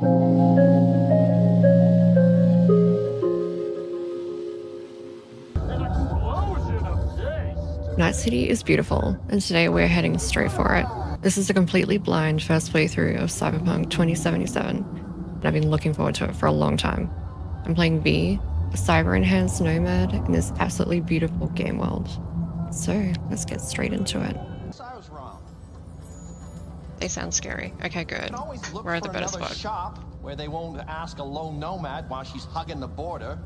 Night City is beautiful, and today we're heading straight for it. This is a completely blind first playthrough of Cyberpunk 2077, and I've been looking forward to it for a long time. I'm playing V, a cyber-enhanced nomad in this absolutely beautiful game world. So let's get straight into it. They sound scary. Okay, good. We're at the better spot. Shop where they won't ask a lone nomad while she's hugging the border.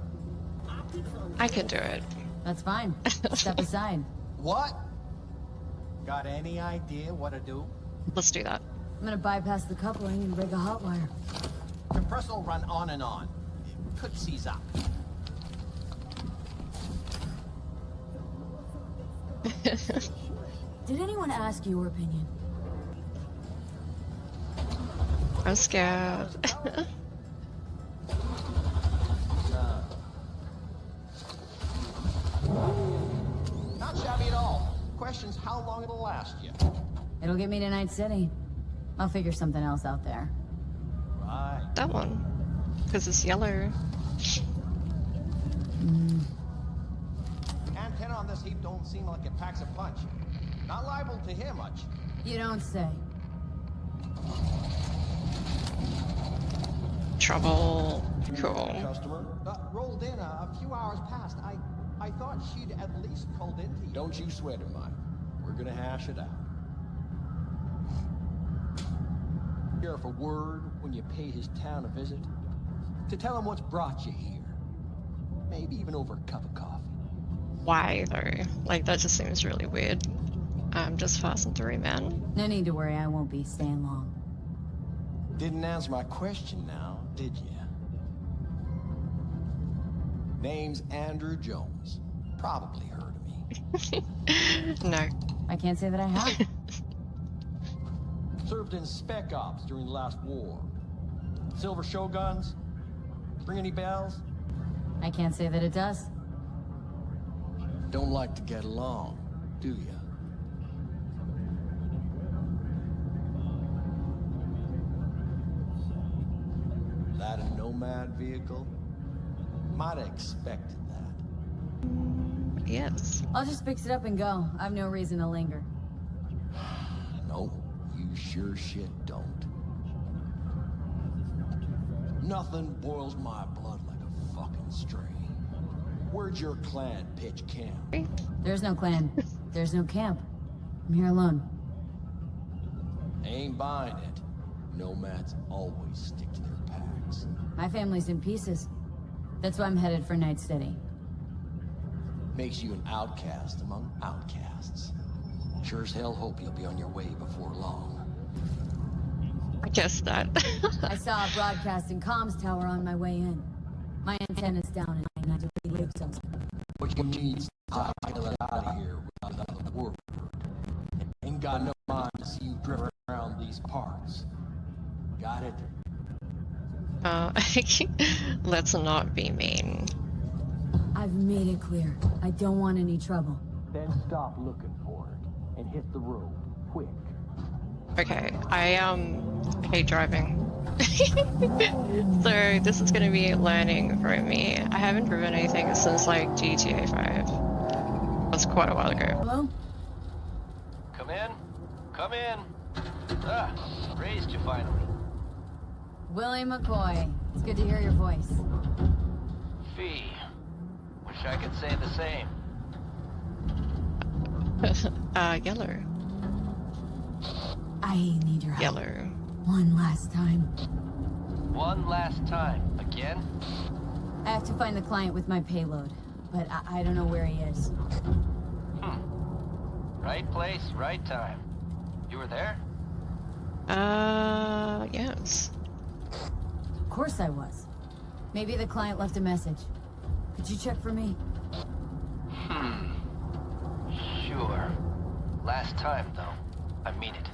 I can do it. That's fine. Step aside. What? Got any idea what to do? Let's do that. I'm gonna bypass the coupling and break a hot wire. Compressor will run on and on. It could seize up. Did anyone ask your opinion? I'm scared. Not shabby at all. Question's how long it'll last you. It'll get me to Night City. I'll figure something else out there. Right. That one. Because it's yellow. Antenna on this heap don't seem like it packs a punch. Not liable to hear much. You don't say. Trouble. Cool. Customer rolled in a few hours past. I thought she'd at least called in to you. Don't you sweat her, Mike. We're gonna hash it out. Here for word when you pay his town a visit. To tell him what's brought you here. Maybe even over a cup of coffee. Why though? Like that just seems really weird. I'm just fastened through, man. No need to worry, I won't be staying long. Didn't answer my question now, did you? Name's Andrew Jones. Probably heard of me. No. I can't say that I have. Served in Spec Ops during the last war. Silver Shoguns? Ring any bells? I can't say that it does. Don't like to get along, do ya? That a Nomad vehicle? Might have expected that. Yes. I'll just fix it up and go. I've no reason to linger. No, you sure shit don't. Nothing boils my blood like a fucking strain. Where'd your clan pitch camp? There's no clan. There's no camp. I'm here alone. Ain't buying it. Nomads always stick to their packs. My family's in pieces. That's why I'm headed for Night City. Makes you an outcast among outcasts. Sure as hell hope you'll be on your way before long. I guess that. I saw a broadcasting comms tower on my way in. My antenna's down and I had to leave something. What you need is to get out of here without another word. Ain't got no mind to see you drift around these parts. Got it? Let's not be mean. I've made it clear. I don't want any trouble. Then stop looking for it and hit the road quick. Okay, I hate driving. So this is gonna be learning for me. I haven't driven anything since like GTA 5. That's quite a while ago. Hello? Come in. Come in. Ah, raised you finally. Willie McCoy. It's good to hear your voice. Fee. Wish I could say the same. Yellow. I need your help. Yellow. One last time. One last time. Again? I have to find the client with my payload, but I don't know where he is. Right place, right time. You were there? Yes. Of course I was. Maybe the client left a message. Could you check for me? Sure. Last time, though. I mean it.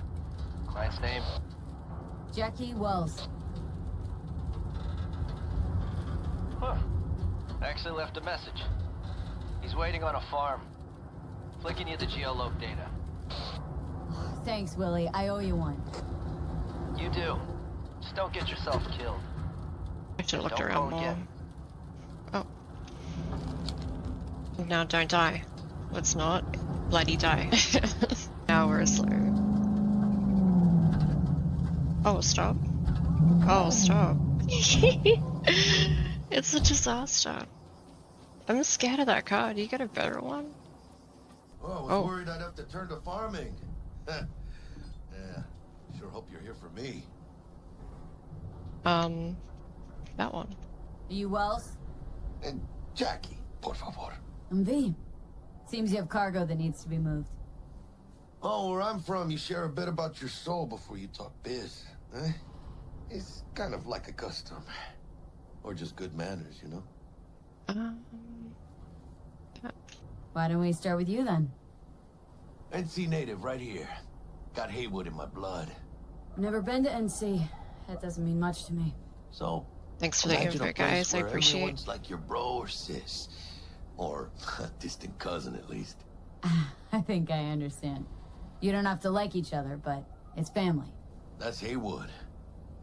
Client's name? Jackie Wells. Huh. Actually left a message. He's waiting on a farm. Flicking you the geoloc data. Thanks, Willie. I owe you one. You do. Just don't get yourself killed. I should have looked Don't around go more. again. Oh. Now don't die. Let's not bloody die. Now we're slow. Oh, stop. Oh, stop. It's a disaster. I'm scared of that car. Do you get a better one? Oh, I was worried I'd have to turn to farming. Yeah, sure hope you're here for me. That one. Are you Wells? And Jackie, por favor. I'm V. Seems you have cargo that needs to be moved. Oh, where I'm from, you share a bit about your soul before you talk biz. Eh? It's kind of like a custom. Or just good manners, you know? Why don't we start with you then? NC native, right here. Got Haywood in my blood. Never been to NC. That doesn't mean much to me. So, Thanks for the imagine a info, place guys. I where appreciate it. everyone's like your bro or sis. Or a distant cousin, at least. I think I understand. You don't have to like each other, but it's family. That's Haywood.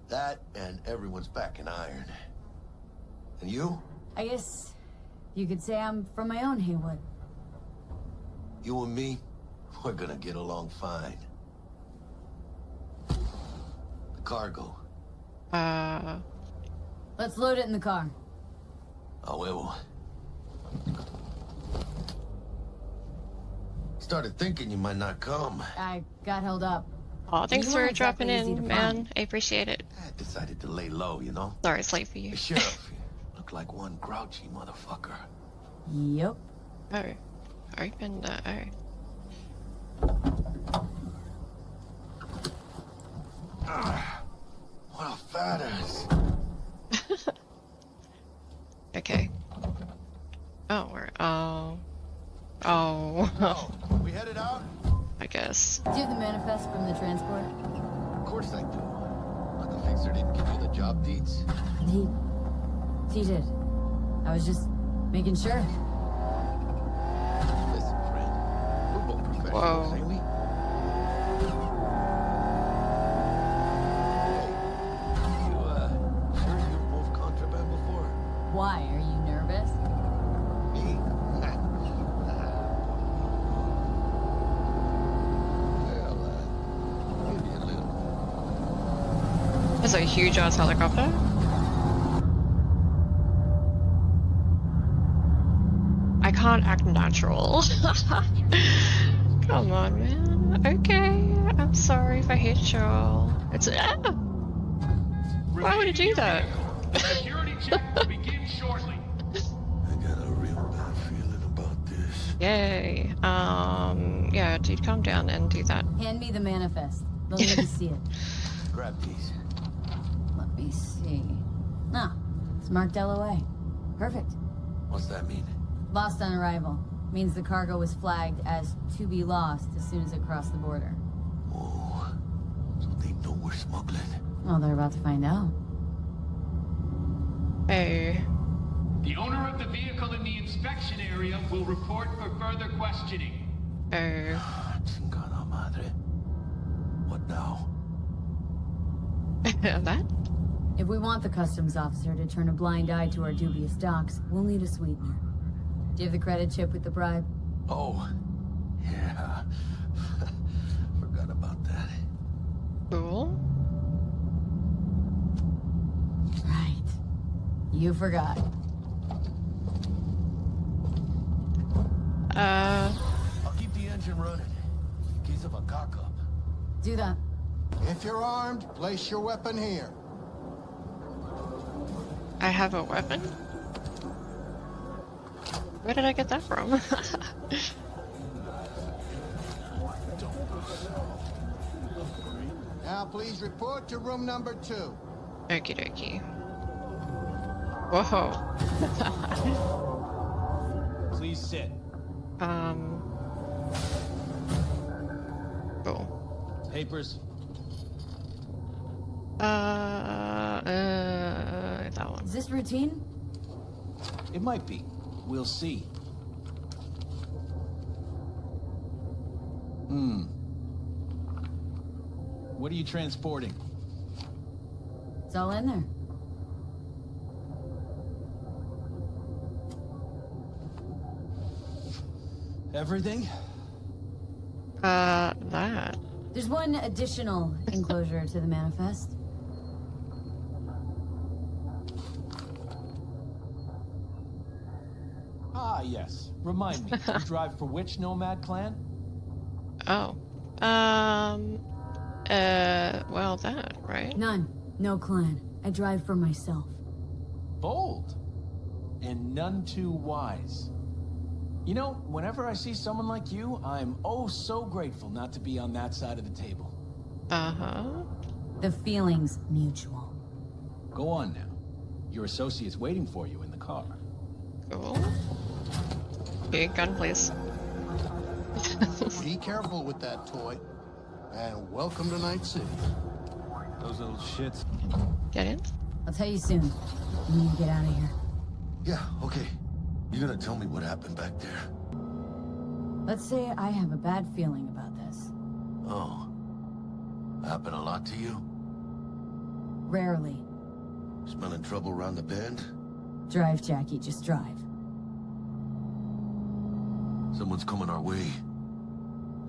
That and everyone's back in iron. And you? I guess you could say I'm from my own Haywood. You and me, we're gonna get along fine. The cargo. Let's load it in the car. A huevo. Started thinking you might not come. I got held up. Oh, thanks You for weren't dropping exactly easy in, to man. find. I appreciate it. I decided to lay low, you know? Sorry it's late for you. The sheriff looked like one grouchy motherfucker. Yep. Oh. Open the... Oh. What a fat ass. Okay. Oh, we're... Oh. Oh. Oh, we headed out? I guess. Do you have the manifest from the transport? Of course I do. But the fixer didn't give you the job deeds. He did. I was just making sure. Listen, friend. We're both professionals, Whoa. ain't we? Hey, you, sure you've moved contraband before? Why? Are you nervous? Me? Well, maybe a little. There's a huge ass helicopter. I can't act natural. Come on, man. Okay, I'm sorry if I hit y'all. It's why would it do that? Security check will begin shortly. I got a real bad feeling about this. Yay. Yeah, dude, calm down and do that. Hand me the manifest. They'll need to see it. Grab these. Let me see. Ah, it's marked LOA. Perfect. What's that mean? Lost on arrival. Means the cargo was flagged as to be lost as soon as it crossed the border. Oh, so they know we're smuggling. Well, they're about to find out. Hey. The owner of the vehicle in the inspection area will report for further questioning. Oh. Chingada madre. What now? That? If we want the customs officer to turn a blind eye to our dubious docks, we'll need a sweetener. Do you have the credit chip with the bribe? Oh, yeah. Forgot about that. Cool. Right. You forgot. I'll keep the engine running in case of a cock-up. Do that. If you're armed, place your weapon here. I have a weapon? Where did I get that from? Now please report to room number 2. Okie dokie. Whoa. Please sit. Cool. Papers. That one. Is this routine? It might be. We'll see. What are you transporting? It's all in there. Everything? That. There's one additional enclosure to the manifest. Ah, yes. Remind me, you drive for which Nomad clan? Oh. Well, that, right? None. No clan. I drive for myself. Bold. And none too wise. You know, whenever I see someone like you, I'm oh so grateful not to be on that side of the table. Uh-huh. The feeling's mutual. Go on now. Your associate's waiting for you in the car. Cool. Big gun, please. Be careful with that toy. And welcome to Night City. Those little shits. Get in? I'll tell you soon. We need to get out of here. Yeah, okay. You gonna tell me what happened back there? Let's say I have a bad feeling about this. Oh. Happened a lot to you? Rarely. Smelling trouble around the bend? Drive, Jackie, just drive. Someone's coming our way.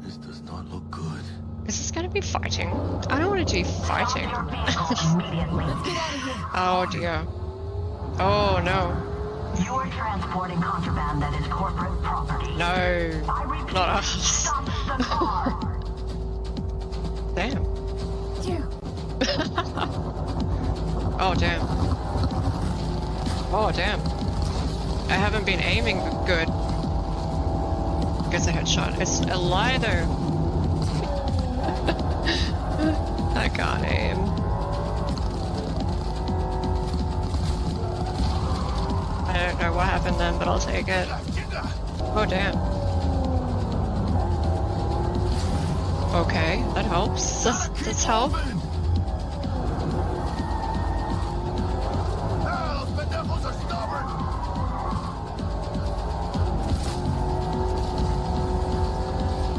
This does not look good. Is this gonna be fighting? I don't want to do fighting. Oh dear. Oh no. You are transporting contraband that is corporate property. No. I repeat, Not us. stop the car. Damn. Damn. Oh damn. Oh damn. I haven't been aiming good. Gets a headshot. It's a lie though. I can't aim. I don't know what happened then, but I'll take it. Oh damn. Okay, that helps. Does help.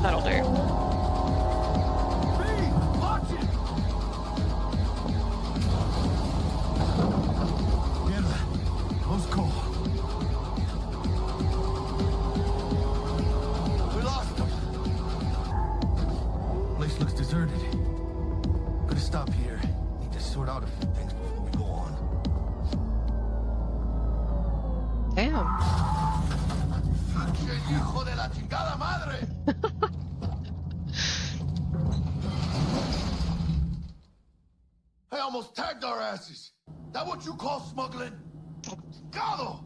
That'll do. Close call. We lost them. Place looks deserted. Gonna stop here. Need to sort out a few things before we go on. Damn. Hijo de la chingada madre! I almost tagged our asses. That what you call smuggling? Gado!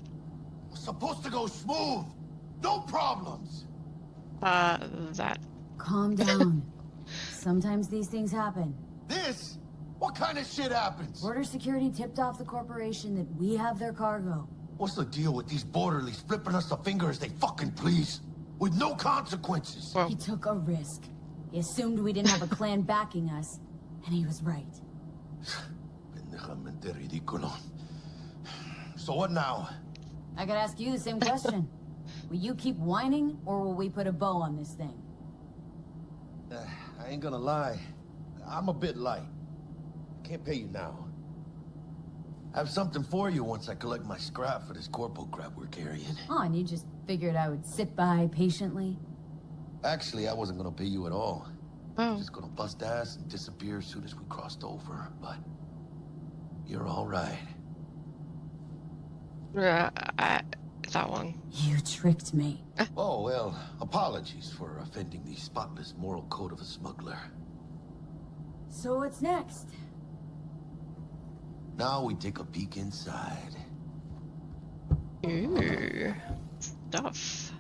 Was supposed to go smooth. No problems. That. Calm down. Sometimes these things happen. This? What kind of shit happens? Border security tipped off the corporation that we have their cargo. What's the deal with these borderlies flipping us the finger as they fucking please? With no consequences. Well, He took a risk. He assumed we didn't have a clan backing us, and he was right. Pendejamente ridículo. So what now? I gotta ask you the same question. Will you keep whining, or will we put a bow on this thing? I ain't gonna lie. I'm a bit light. Can't pay you now. I have something for you once I collect my scrap for this corpo crap we're carrying. Oh, and you just figured I would sit by patiently? Actually, I wasn't gonna pay you at all. oh. Just gonna bust ass and disappear as soon as we crossed over, but you're all right. That one. You tricked me. Oh, well, apologies for offending the spotless moral code of a smuggler. So what's next? Now we take a peek inside. Ooh. Stuff.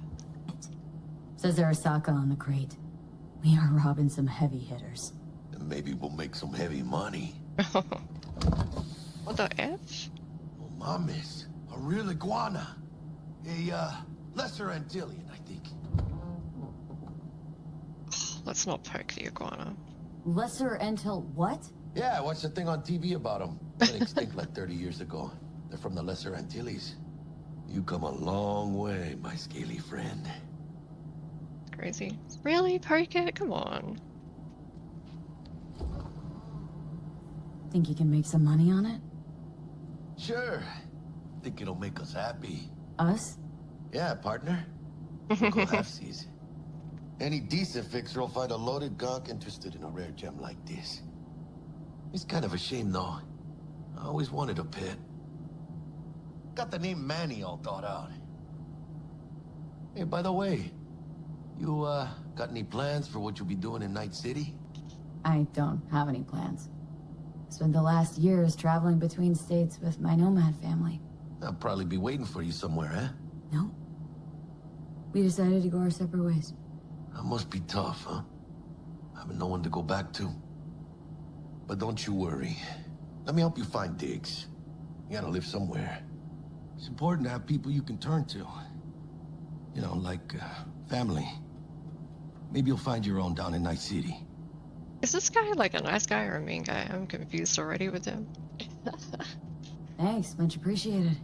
Says Arasaka on the crate. We are robbing some heavy hitters. And maybe we'll make some heavy money. What the F? Oh, mames. A real iguana. A, lesser Antillean, I think. Let's not poke the iguana. Lesser Entel what? Yeah, I watched a thing on TV about them. Went extinct like 30 years ago. They're from the Lesser Antilles. You come a long way, my scaly friend. Crazy. Really? Poke it? Come on. Think you can make some money on it? Sure. Think it'll make us happy. Us? Yeah, partner. Go halfsies. Any decent fixer will find a loaded gonk interested in a rare gem like this. It's kind of a shame, though. I always wanted a pet. Got the name Manny all thought out. Hey, by the way, you, got any plans for what you'll be doing in Night City? I don't have any plans. Spent the last years traveling between states with my Nomad family. I'll probably be waiting for you somewhere, eh? No. We decided to go our separate ways. That must be tough, huh? Having no one to go back to. But don't you worry. Let me help you find digs. You gotta live somewhere. It's important to have people you can turn to. You know, like, family. Maybe you'll find your own down in Night City. Is this guy like a nice guy or a mean guy? I'm confused already with him. Thanks, much appreciated.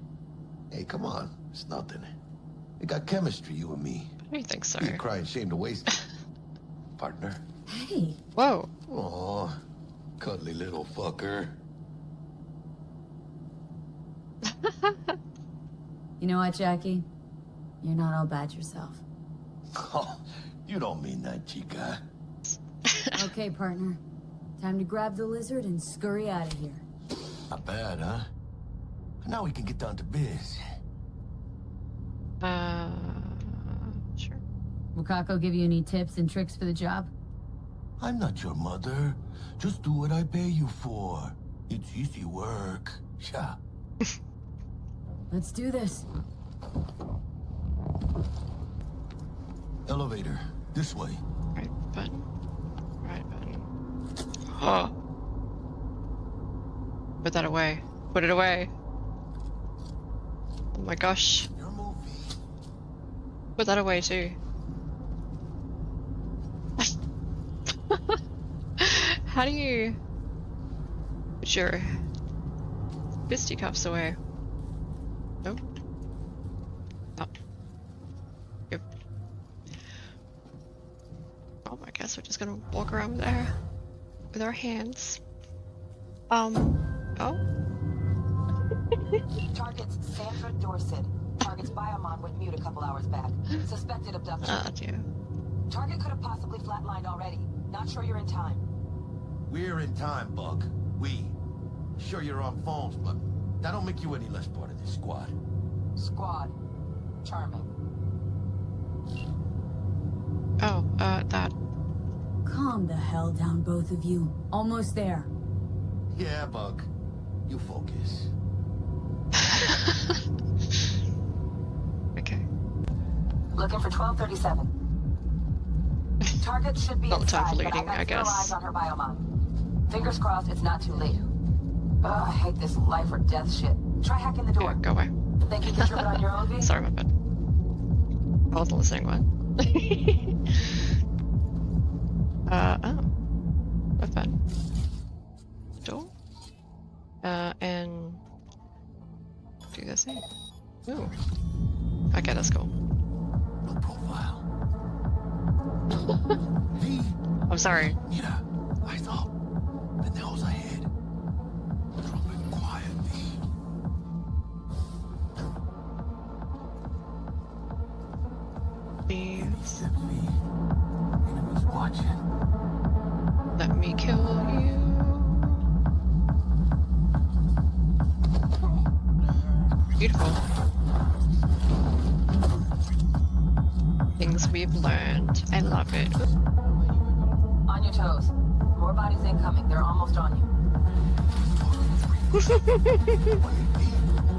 Hey, come on. It's nothing. We got chemistry, you and me. I don't think so. Be a crying shame to waste it. Partner. Hey. Whoa. Aw, cuddly little fucker. You know what, Jackie? You're not all bad yourself. Oh, you don't mean that, chica. Okay, partner. Time to grab the lizard and scurry out of here. Not bad, huh? Now we can get down to biz. Sure. Will Kako give you any tips and tricks for the job? I'm not your mother. Just do what I pay you for. It's easy work. Yeah. Let's do this. Elevator. This way. Right button. Right button. Oh. Put that away. Put it away. Oh my gosh. Your movie. Put that away too. How do you put your fisticuffs away? Nope. Oh. Yep. Oh, I guess we're just gonna walk around with our hands. Oh. Target's Sandra Dorset. Target's biomon went mute a couple hours back. Suspected abduction. Ah, dear. Target could have possibly flatlined already. Not sure you're in time. We're in time, Buck. We. Sure you're on phones, but that don't make you any less part of this squad. Squad. Charming. Oh, that. Calm the hell down, both of you. Almost there. Yeah, Buck. You focus. Okay. Looking for 1237. Target should be Not time for inside, but looting, I I got 0 guess. eyes on her biomon. Fingers crossed it's not too late. Ugh, I hate this life or death shit. Try hacking the door. Yeah, go away. Think you can trip it on your own, V? Sorry, my bad. I wasn't listening. What? Oh. That's fun. Door. And do this thing. Ooh. Okay, that's cool. No profile. V. I'm sorry. Mira, eyes up. Pendejos ahead. Drop it quietly. Please Enemies watching. let me kill you. Beautiful. Things we've learned. I love it. On your toes. More bodies incoming. They're almost on you.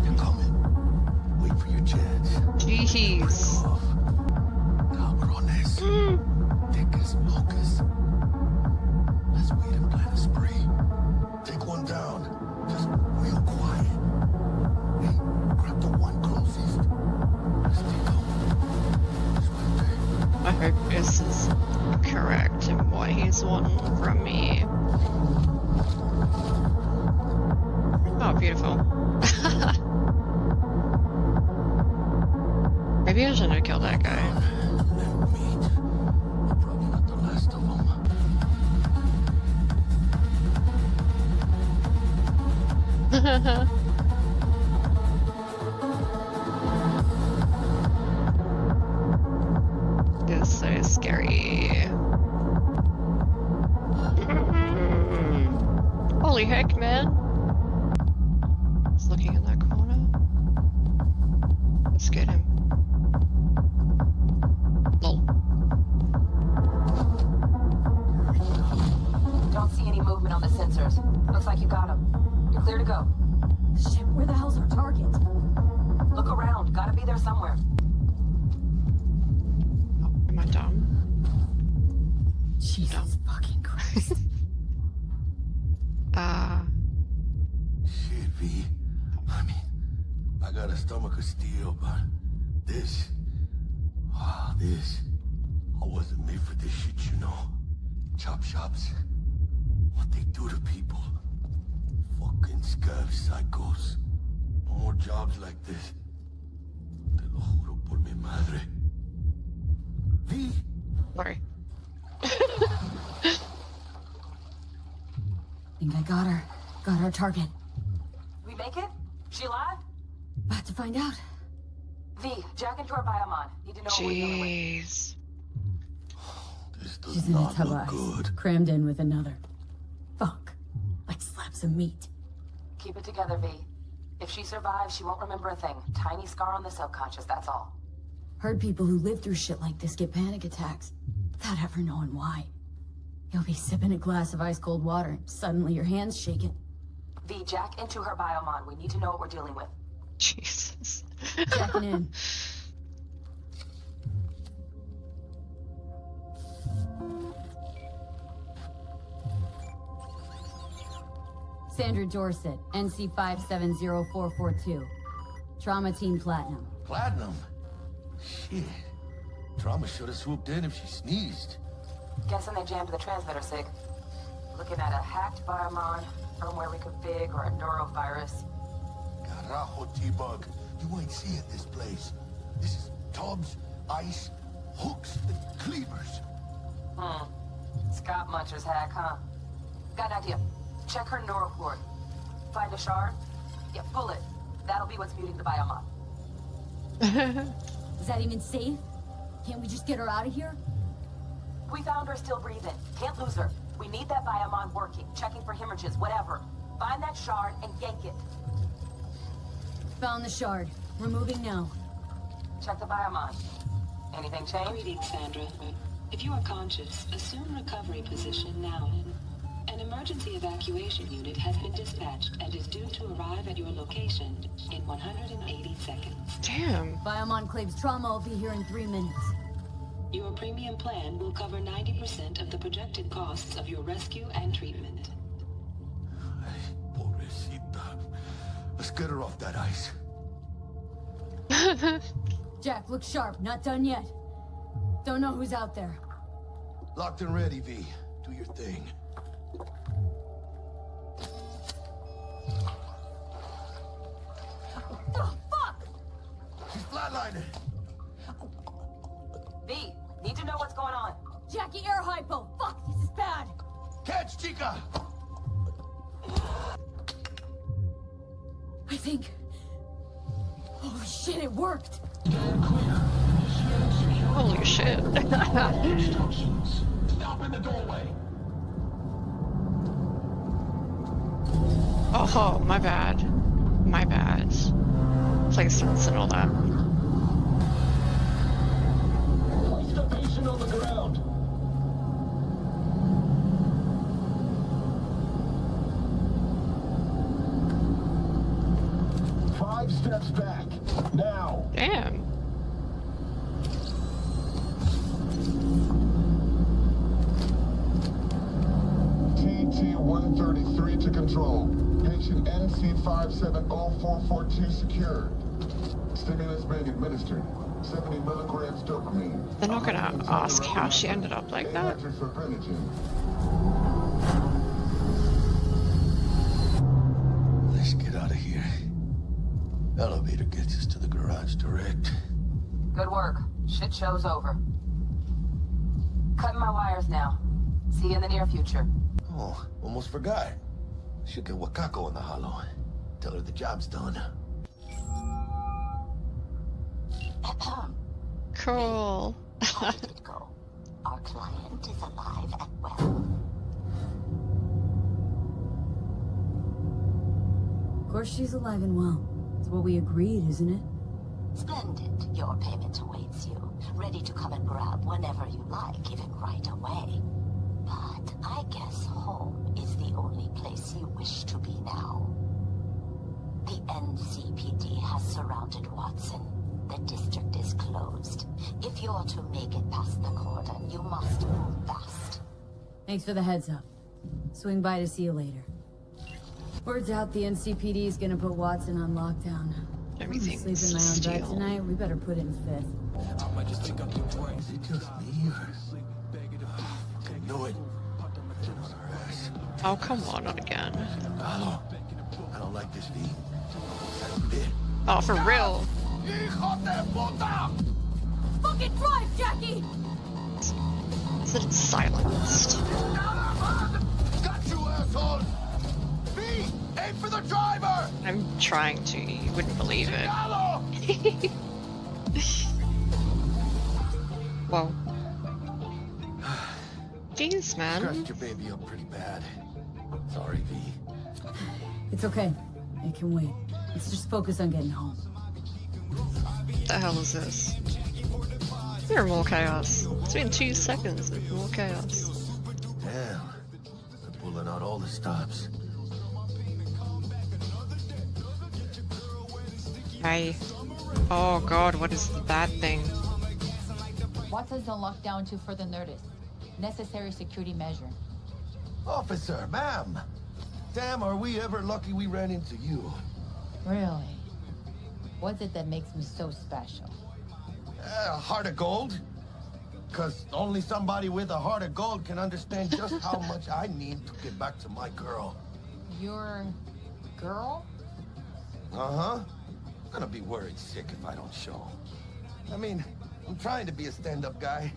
They're coming. Wait for your chance. Jeez. Off. Cabrones. Thick as locusts. Let's wait and plan a spree. Take one down. Just real quiet. Hey, grab the one closest. Stay low. I hope this is correct in what he's wanting from me. Oh, beautiful. Maybe I shouldn't have killed that guy. Probably not the last of them. It's so scary. Holy heck, man. He's looking in that corner. Let's get him. Lol. Don't see any movement on the sensors. Looks like you got them. You're clear to go. Shit, where the hell's our target? Look around. Gotta be there somewhere. Oh, am I dumb? Jesus fucking Christ. Shit, V. I mean, I got a stomach of steel, but this... I wasn't made for this shit, you know. Chop shops. What they do to people. Fucking scav psychos. No more jobs like this. Te lo juro por mi madre. V? Sorry. Think I got her. Got our target. We make it? She alive? About to find out. V, jack into her biomon. Need to know what we're dealing with. Jeez. This does She's in a not tub of look ice, good. crammed in with another. Fuck. Like slabs of meat. Keep it together, V. If she survives, she won't remember a thing. Tiny scar on the subconscious, that's all. Heard people who live through shit like this get panic attacks without ever knowing why. You'll be sipping a glass of ice-cold water and suddenly your hand's shaking. V, jack into her biomon. We need to know what we're dealing with. Jesus. Checking in. Sandra Dorset, NC 570442. Trauma Team Platinum. Platinum? Shit. Trauma should have swooped in if she sneezed. Guessing they jammed the transmitter, Sig. Looking at a hacked biomon, firmware reconfig, or a neurovirus. Carajo, T-Bug. You ain't seeing this place. This is tubs, ice, hooks, and cleavers. Scott Muncher's hack, huh? Got an idea. Check her neural cord. Find a shard? Yeah, pull it. That'll be what's muting the biomon. Is that even safe? Can't we just get her out of here? We found her still breathing. Can't lose her. We need that biomon working, checking for hemorrhages, whatever. Find that shard and yank it. Found the shard. We're moving now. Check the biomon. Anything change? Greetings, Sandra. If you are conscious, assume recovery position now. An emergency evacuation unit has been dispatched and is due to arrive at your location in 180 seconds. Damn. Biomon claims trauma will be here in 3 minutes. Your premium plan will cover 90% of the projected costs of your rescue and treatment. Ay, pobrecita. Let's get her off that ice. Jack, look sharp. Not done yet. Don't know who's out there. Locked and ready, V. Do your thing. Oh, fuck! She's flatlining. V, need to know what's going on. Jackie, air hypo! Fuck, this is bad! Catch, Chica! I think... Holy shit, it worked! Holy shit. Stop in the doorway. Oh, my bad. My bad. Placements and all that. Place the patient on the ground. Five steps back. Now. Damn. TT-133 to control. Patient NC570442 secured. Stimulus being administered. 70 milligrams dopamine. They're not gonna ask how she ended up like that. Let's get out of here. Elevator gets us to the garage direct. Good work. Shit show's over. Cutting my wires now. See you in the near future. Oh, almost forgot. Should get Wakako in the hollow. Tell her the job's done. Cool. How did it go? Our client is alive and well. Of course she's alive and well. It's what we agreed, isn't it? Splendid. Your payment awaits you. Ready to come and grab whenever you like, even right away. But I guess home is the only place you wish to be now. The NCPD has surrounded Watson. The district is closed. If you're to make it past the cordon, you must move fast. Thanks for the heads up. Swing by to see you later. Word's out the NCPD is gonna put Watson on lockdown. Everything's Sleep in my own bed tonight. We better put in fifth. Is it just me or... I know it. Get on her ass. Oh, come on, not again. Hello. I don't like this, V. That bit. Oh, for real. Fucking drive, Jackie! Is it silenced? Got you, asshole! V! Aim for the driver! I'm trying to. You wouldn't believe it. Whoa. Jeez, man. Scratched your baby up pretty bad. Sorry, V. It's okay. It can wait. Let's just focus on getting home. What the hell is this? There are more chaos. It's been 2 seconds of more chaos. Damn. They're pulling out all the stops. Hey. Oh god, what is that thing? Watson's on lockdown to further notice. Necessary security measure. Officer, ma'am. Damn, are we ever lucky we ran into you. Really? What's it that makes me so special? A heart of gold? Because only somebody with a heart of gold can understand just how much I need to get back to my girl. Your girl? Uh-huh. I'm gonna be worried sick if I don't show. I mean, I'm trying to be a stand-up guy.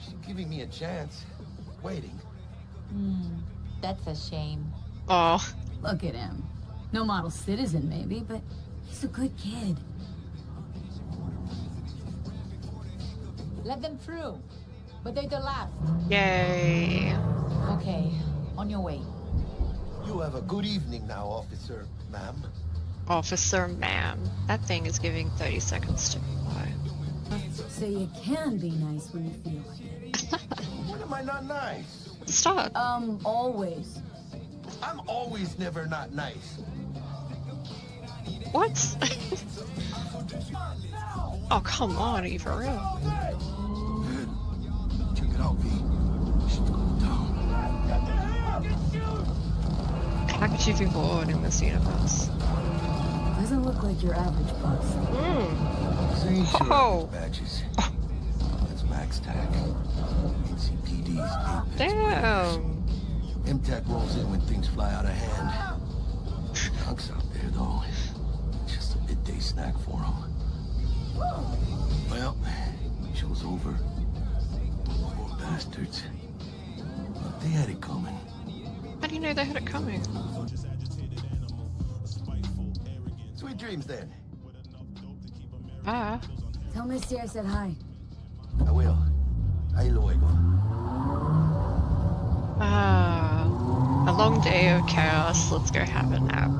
She's giving me a chance. Waiting. That's a shame. Oh. Look at him. No model citizen, maybe, but he's a good kid. Let them through. But they're the last. Yay. Okay, on your way. You have a good evening now, officer, ma'am. Officer, ma'am. That thing is giving 30 seconds to fly. So you can be nice when you feel like it. When am I not nice? Stop. Always. I'm always never not nice. What? Oh, come on, are you for real? Check it out, V. She's going down. How could you be bored in this universe? Doesn't look like your average bus. Same Oh. badges. That's Max Tac. NCPD's Apex. Damn. MTAC rolls in when things fly out of hand. Doc's out there, though. Just a midday snack for him. Well, show's over. Poor bastards. But they had it coming. How do you know they had it coming? Sweet dreams, then. Ah. Tell Misty I said hi. I will. Ahí luego. Ah. A long day of chaos. Let's go have a nap.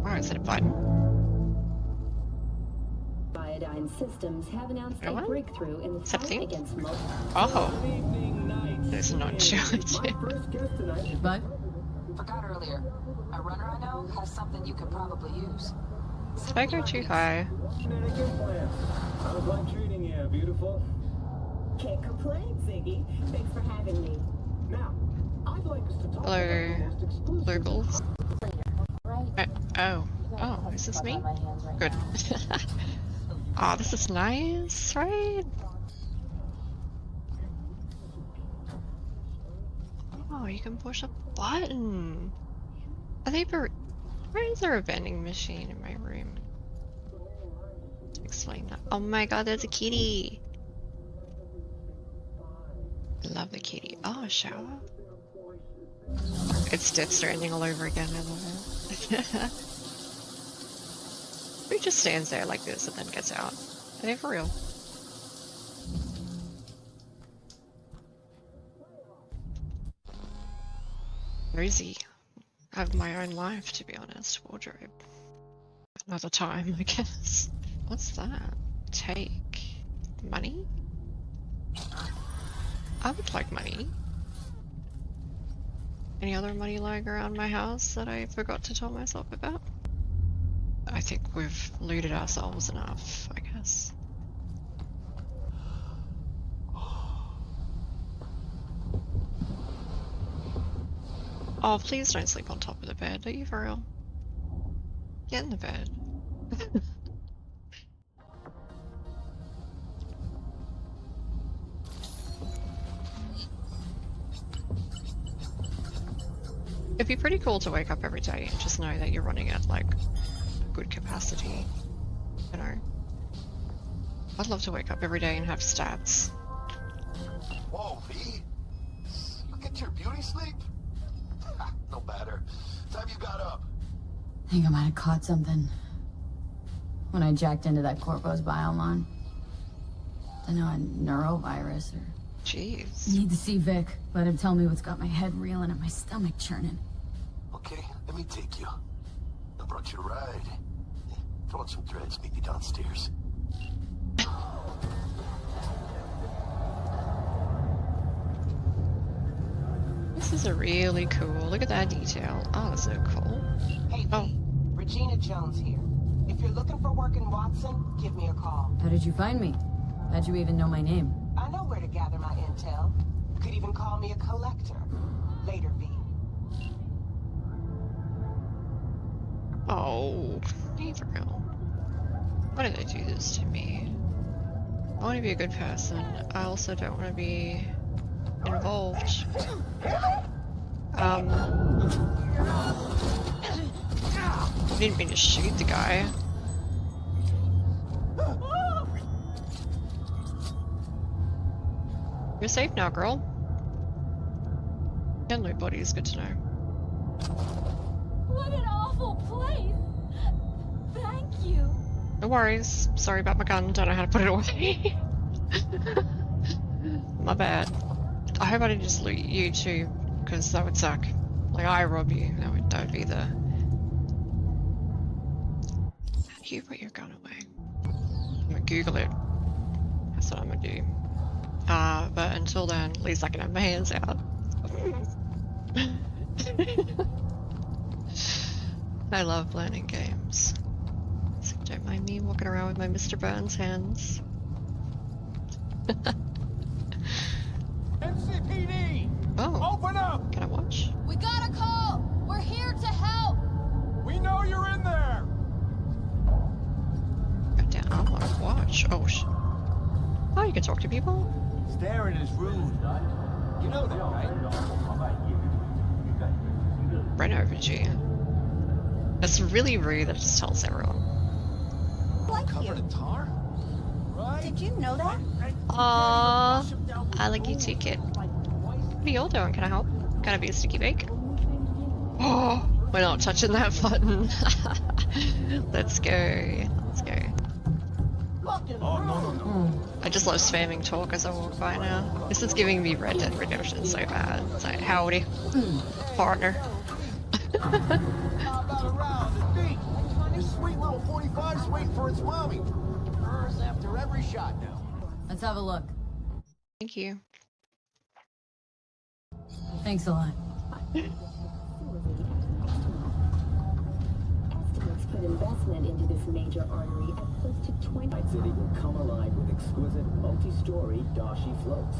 Oh, is it a button? Iodine systems have announced a What? breakthrough in the fight Something? against multiple. Oh. There's not Judy. But Forgot earlier. A runner I know has something you could probably use. Did I go too high? How's life treating you, beautiful? Can't complain, Ziggy. Thanks for having me. Now, I'd like us to talk Hello, about the most exclusive... Lurgles. Right? Oh. Oh, is this me? Good. Oh, this is nice, right? Oh, you can push a button. Are they where is there a vending machine in my room? To explain that. Oh my god, there's a kitty. I love the kitty. Oh, a shower. It's Death Stranding all over again, I love it. Who just stands there like this and then gets out? Are they for real? Rosie. I have my own life, to be honest. Wardrobe. Another time, I guess. What's that? Take. Money? I would like money. Any other money lying around my house that I forgot to tell myself about? I think we've looted ourselves enough, I guess. Oh, please don't sleep on top of the bed. Are you for real? Get in the bed. It'd be pretty cool to wake up every day and just know that you're running at, like, good capacity. You know? I'd love to wake up every day and have stats. Whoa, V. You get your beauty sleep? No matter. Time you got up. I think I might have caught something when I jacked into that Corpo's biomon. I know, a neurovirus or... Jeez. Need to see Vik. Let him tell me what's got my head reeling and my stomach churning. Okay, let me take you. I brought you a ride. Throw on some threads, meet me downstairs. This is a really cool. Look at that detail. Oh, that's so cool. Hey, V. Regina Jones here. If you're looking for work in Watson, give me a call. How did you find me? How'd you even know my name? I know where to gather my intel. Could even call me a collector. Later, V. Oh, Netrunner. Why did they do this to me? I want to be a good person. I also don't want to be involved. Didn't mean to shoot the guy. You're safe now, girl. And loot body is good to know. What an awful place! Thank you. No worries. Sorry about my gun. Don't know how to put it away. My bad. I hope I didn't just loot you too, because that would suck. Like, I rob you. That would be the... How do you put your gun away? I'm gonna Google it. That's what I'm gonna do. But until then, at least I can have my hands out. I love learning games. So don't mind me walking around with my Mr. Burns hands. NCPD! Oh. Open up! Can I watch? We got a call! We're here to help! We know you're in there! Go down. I want to watch. Oh, oh, you can talk to people? Staring is rude. You know that, right? Run over to you. It's really rude that it just tells everyone. Covered in tar? Right? Did you know that? Aww, I like you too, kid. What are you all doing? Can I help? Can I be a sticky bake? Oh, we're not touching that button. Let's go. Let's go. Oh, no. I just love spamming talk as I walk by now. This is giving me Red Dead Redemption so bad. It's like, howdy, partner. How about a round of beat? This sweet little 45's waiting for its mommy. Hers after every shot now. Let's have a look. Thank you. Thanks a lot. Estimates put investment into this major artery at close to 20. Night City will come alive with exquisite multi-story dashi floats.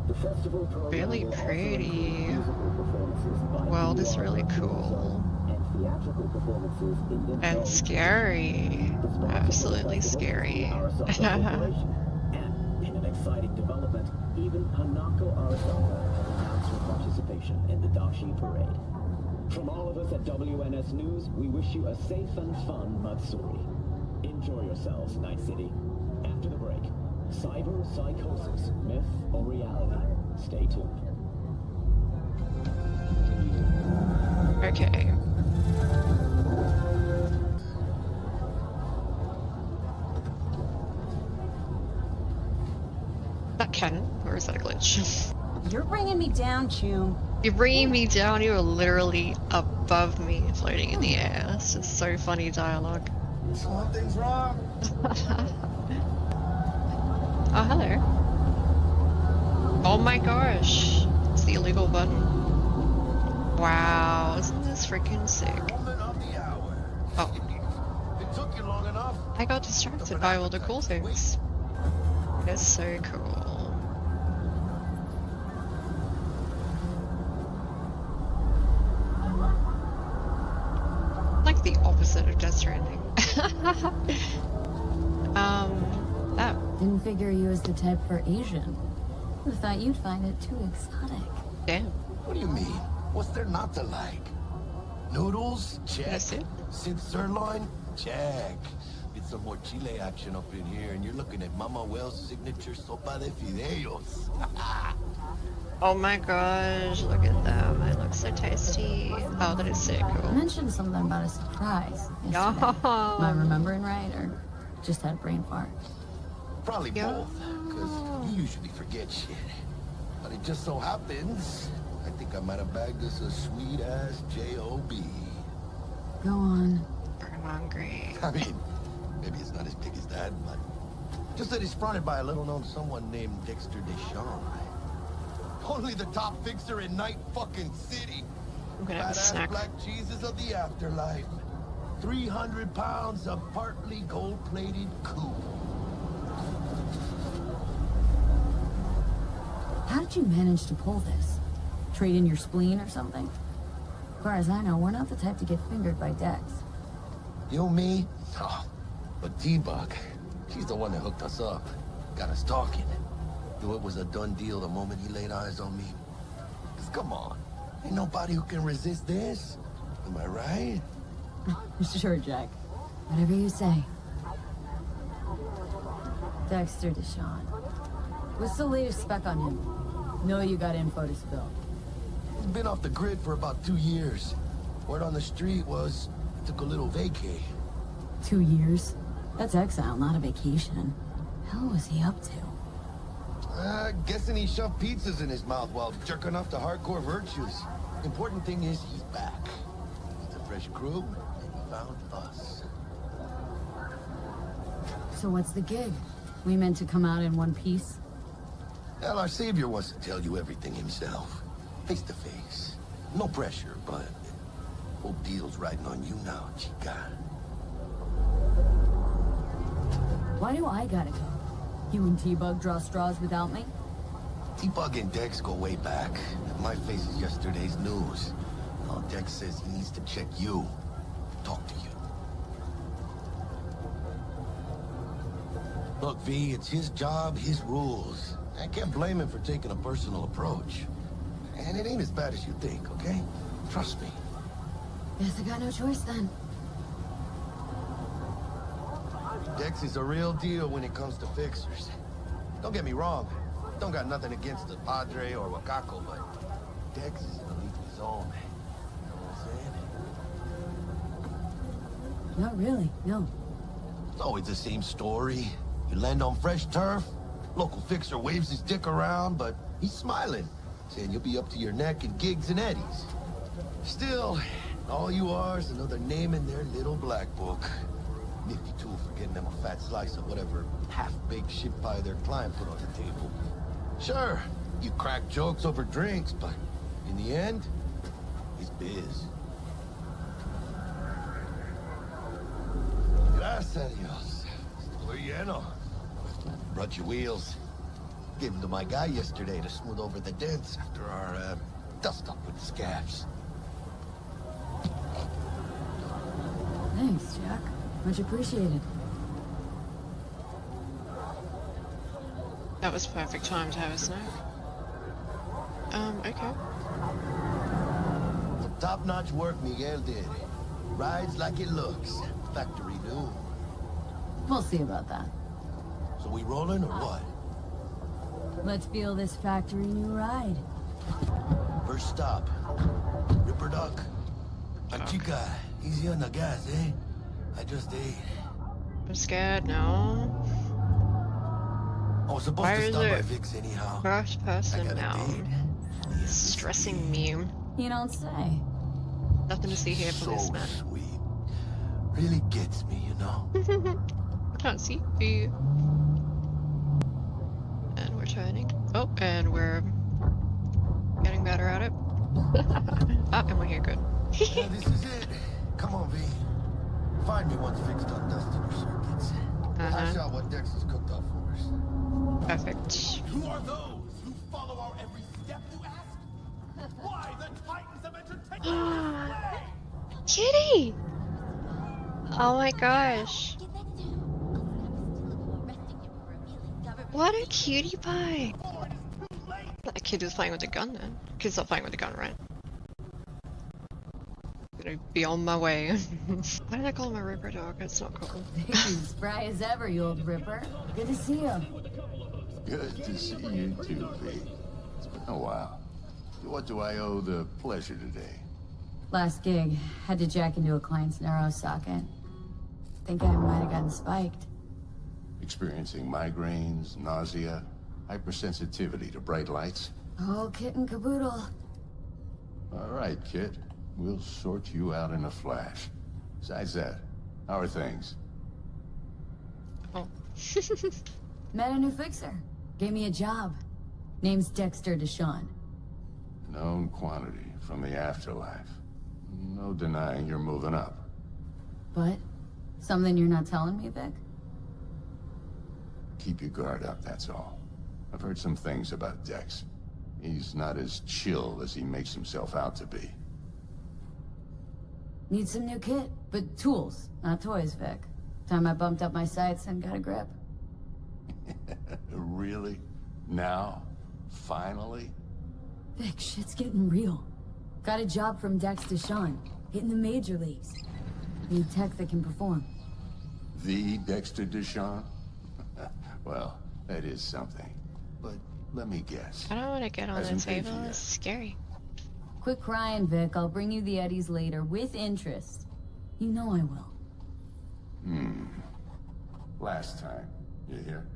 The festival program Really will also pretty. include musical performances by World is really cool. and theatrical performances in the And scary. Absolutely scary. And in an exciting development, even Hanako Arasaka has announced her participation in the Dashi Parade. From all of us at WNS News, we wish you a safe and fun Matsuri. Enjoy yourselves, Night City. After the break, cyber psychosis, myth or reality? Stay tuned. Okay. That canon, or is that a glitch? You're bringing me down, Chum. You're bringing me down. You are literally above me, floating in the air. That's just so funny dialogue. Something's wrong. Oh, hello. Oh my gosh. It's the illegal button. Wow, isn't this freaking sick? Oh. It took you long enough. I got distracted by all the cool things. That's so cool. Like the opposite of Death Stranding. That. Didn't figure you as the type for Asian. I thought you'd find it too exotic. Damn. What do you mean? What's there not to like? Noodles? Check. That's it. Synth sirloin? Check. Get some more Chile action up in here, and you're looking at Mama Wells' signature sopa de fideos. Oh my gosh, look at them. They look so tasty. Oh, that is so You cool. mentioned something about a surprise yesterday. Am I remembering right, or just had a brain fart? Probably both, because you usually forget shit. But it just so happens, I think I might have bagged us a sweet-ass J.O.B. Go on. I'm hungry. I mean, maybe it's not as big as that, but just that it's fronted by a little-known someone named Dexter DeShawn. Only the top fixer in Night fucking City. I'm gonna have a Badass snack. black Jesus of the afterlife. 300 pounds of partly gold-plated cool. How did you manage to pull this? Trade in your spleen or something? As far as I know, we're not the type to get fingered by Dex. You, me? Oh, but T-Bug, she's the one that hooked us up. Got us talking. Knew it was a done deal the moment he laid eyes on me. 'Cause come on, ain't nobody who can resist this. Am I right? Sure, Jack. Whatever you say. Dexter DeShawn. What's the latest spec on him? Know you got info to spill. He's been off the grid for about 2 years. Word on the street was he took a little vacay. 2 years? That's exile, not a vacation. Hell was he up to? Guessing he shoved pizzas in his mouth while jerking off to hardcore virtues. Important thing is he's back. He's a fresh crew, and he found us. So what's the gig? We meant to come out in one piece? Hell, our savior wants to tell you everything himself. Face to face. No pressure, but whole deal's riding on you now, chica. Why do I gotta go? You and T-Bug draw straws without me? T-Bug and Dex go way back. My face is yesterday's news. Now Dex says he needs to check you. Talk to you. Look, V, it's his job, his rules. I can't blame him for taking a personal approach. And it ain't as bad as you think, okay? Trust me. Guess I got no choice then. Dex is a real deal when it comes to fixers. Don't get me wrong. Don't got nothing against the Padre or Wakako, but Dex is in a league of his own. You know what I'm saying? Not really, no. It's always the same story. You land on fresh turf, local fixer waves his dick around, but he's smiling, saying you'll be up to your neck in gigs and eddies. Still, all you are is another name in their little black book. Nifty tool for getting them a fat slice of whatever half-baked shit pie their client put on the table. Sure, you crack jokes over drinks, but in the end, it's biz. Gracias a Dios. Estoy lleno. Brought your wheels. Gave them to my guy yesterday to smooth over the dents after our dust-up with the scabs. Thanks, Jack. Much appreciated. That was perfect time to have a snack. Okay. Some top-notch work Miguel did. Rides like it looks. Factory new. We'll see about that. So we rolling or what? Let's feel this factory new ride. First stop. Ripper Duck. Chica, easy on the gas, eh? I just ate. I'm scared now. I was supposed Why to is stop by it Vic's anyhow. first I person got a now? date. It's stressing me. You don't say. Nothing to see here, So policeman. sweet. Really gets me, you know. I can't see you. And we're turning. Oh, and we're getting better at it. Ah, and we're here, good. Yeah, this is it. Come on, V. Find me once Vic's done dusting her circuits. We'll hash out what Dex has cooked up for us. Perfect. Who are those who follow our every step, you ask? Why the Titans of Entertainment? Kitty! Oh my gosh. What a cutie pie. That kid is playing with a gun then. Kid's not playing with a gun, right? Gonna be on my way. Why did I call him a Ripper dog? It's not cool. You're spry as ever, you old Ripper. Good to see you. Good to see you too, V. It's been a while. What do I owe the pleasure today? Last gig, had to jack into a client's neuro socket. Think I might have gotten spiked. Experiencing migraines, nausea, hypersensitivity to bright lights? Oh, kit and caboodle. All right, kid. We'll sort you out in a flash. Besides that, how are things? Oh. Met a new fixer. Gave me a job. Name's Dexter DeShawn. Known quantity from the afterlife. No denying you're moving up. But? Something you're not telling me, Vic? Keep your guard up, that's all. I've heard some things about Dex. He's not as chill as he makes himself out to be. Need some new kit, but tools, not toys, Vic. Time I bumped up my sights and got a grip. Really? Now? Finally? Vic, shit's getting real. Got a job from Dex DeShawn, hitting the major leagues. Need tech that can perform. The Dexter DeShawn? Well, that is something. But let me guess. I don't want to get on the Hasn't paid table. you yet. It's scary. Quit crying, Vic. I'll bring you the Eddies later, with interest. You know I will. Last time. You hear?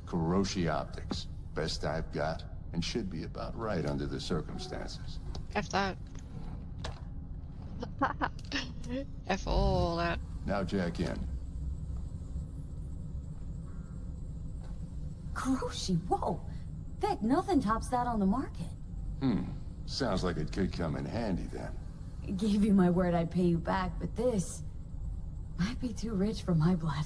Kuroshi Optics. Best I've got, and should be about right under the circumstances. F that. F all that. Now jack in. Kuroshi, whoa! Vic, nothing tops that on the market. Sounds like it could come in handy then. Gave you my word I'd pay you back, but this might be too rich for my blood.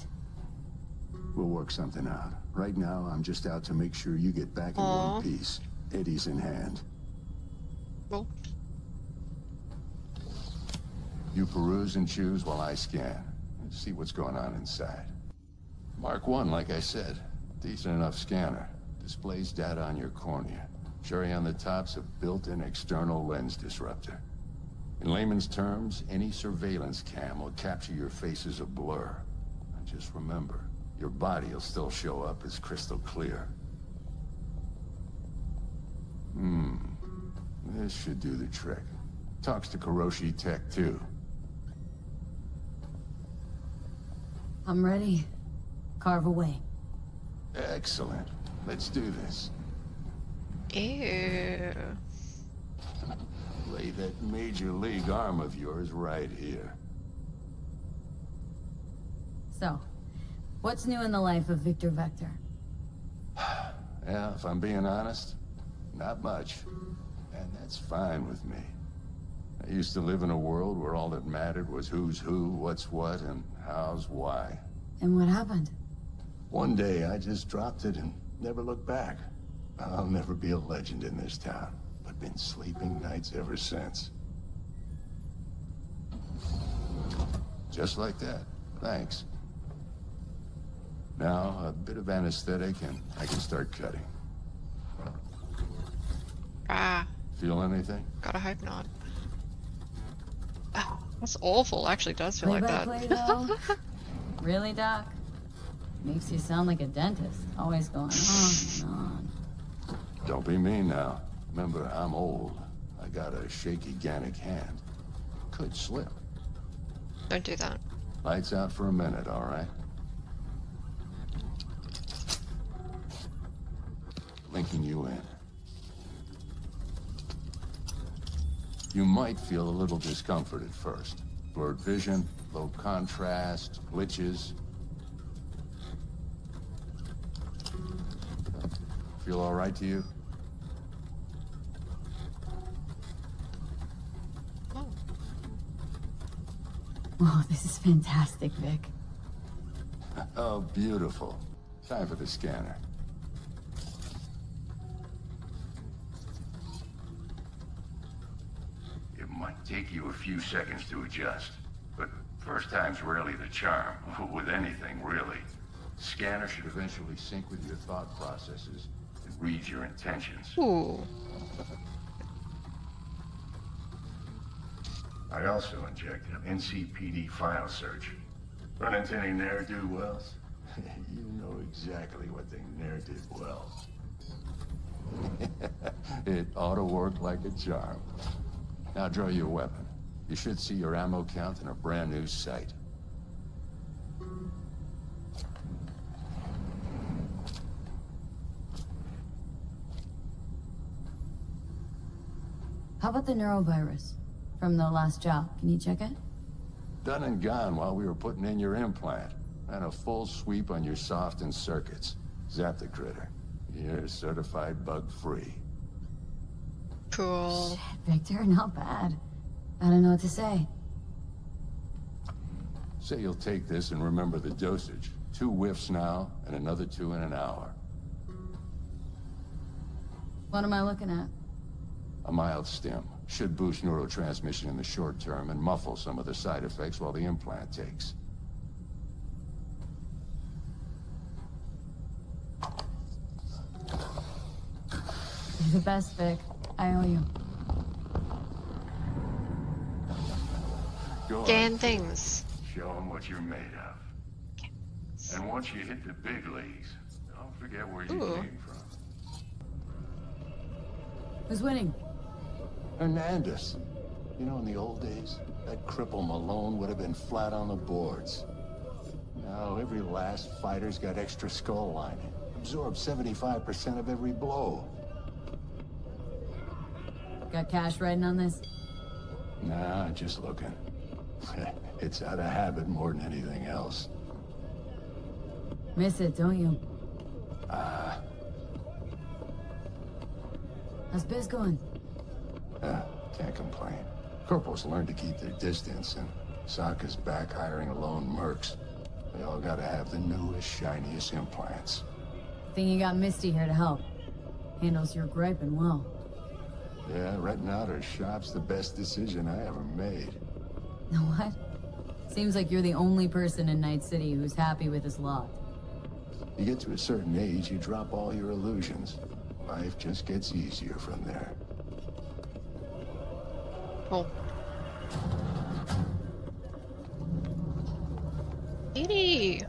We'll work something out. Right now, I'm just out to make sure you get back in one piece. Eddie's in hand. Well. You peruse and choose while I scan. See what's going on inside. Mark 1, like I said. Decent enough scanner. Displays data on your cornea. Cherry on the top's a built-in external lens disruptor. In layman's terms, any surveillance cam will capture your face as a blur. And just remember, your body will still show up as crystal clear. This should do the trick. Talks to Kuroshi Tech, too. I'm ready. Carve away. Excellent. Let's do this. Ew. Lay that major league arm of yours right here. So, what's new in the life of Victor Vector? Yeah, if I'm being honest, not much. And that's fine with me. I used to live in a world where all that mattered was who's who, what's what, and how's why. And what happened? One day, I just dropped it and never looked back. I'll never be a legend in this town, but been sleeping nights ever since. Just like that. Thanks. Now, a bit of anesthetic and I can start cutting. Ah. Feel anything? Gotta hope not. Oh. That's awful. Actually, does feel like that. Really, Doc? Makes you sound like a dentist. Always going on and on. Don't be mean now. Remember, I'm old. I got a shaky Gannic hand. Could slip. Don't do that. Lights out for a minute, all right? Linking you in. You might feel a little discomfort at first. Blurred vision, low contrast, glitches. Feel all right to you? Whoa, this is fantastic, Vik. Oh, beautiful. Time for the scanner. It might take you a few seconds to adjust, but first time's rarely the charm, with anything, really. Scanner should eventually sync with your thought processes and read your intentions. Ooh. I also injected an NCPD file search. Run into any ne'er-do-wells? You know exactly what they ne'er did well. It ought to work like a charm. Now draw your weapon. You should see your ammo count in a brand new sight. How about the neurovirus from the last job? Can you check it? Done and gone while we were putting in your implant. And a full sweep on your soft and circuits. Zap the critter. You're certified bug-free. Cool. Shit, Victor, not bad. I don't know what to say. Say you'll take this and remember the dosage. 2 whiffs now, and another 2 in an hour. What am I looking at? A mild stim. Should boost neurotransmission in the short term and muffle some of the side effects while the implant takes. You're the best, Vik. I owe you. Go Damn on. things. Show them what you're made of. And once you hit the big leagues, don't forget where you came from. Who's winning? Hernandez. You know, in the old days, that cripple Malone would have been flat on the boards. Now, every last fighter's got extra skull lining. Absorbs 75% of every blow. Got cash riding on this? Nah, just looking. It's out of habit more than anything else. Miss it, don't you? How's biz going? Can't complain. Corporals learn to keep their distance, and Sokka's back hiring lone mercs. They all gotta have the newest, shiniest implants. Think you got Misty here to help. Handles your griping well. Yeah, renting out her shop's the best decision I ever made. Know what? Seems like you're the only person in Night City who's happy with his lot. You get to a certain age, you drop all your illusions. Life just gets easier from there. Cool. Edie!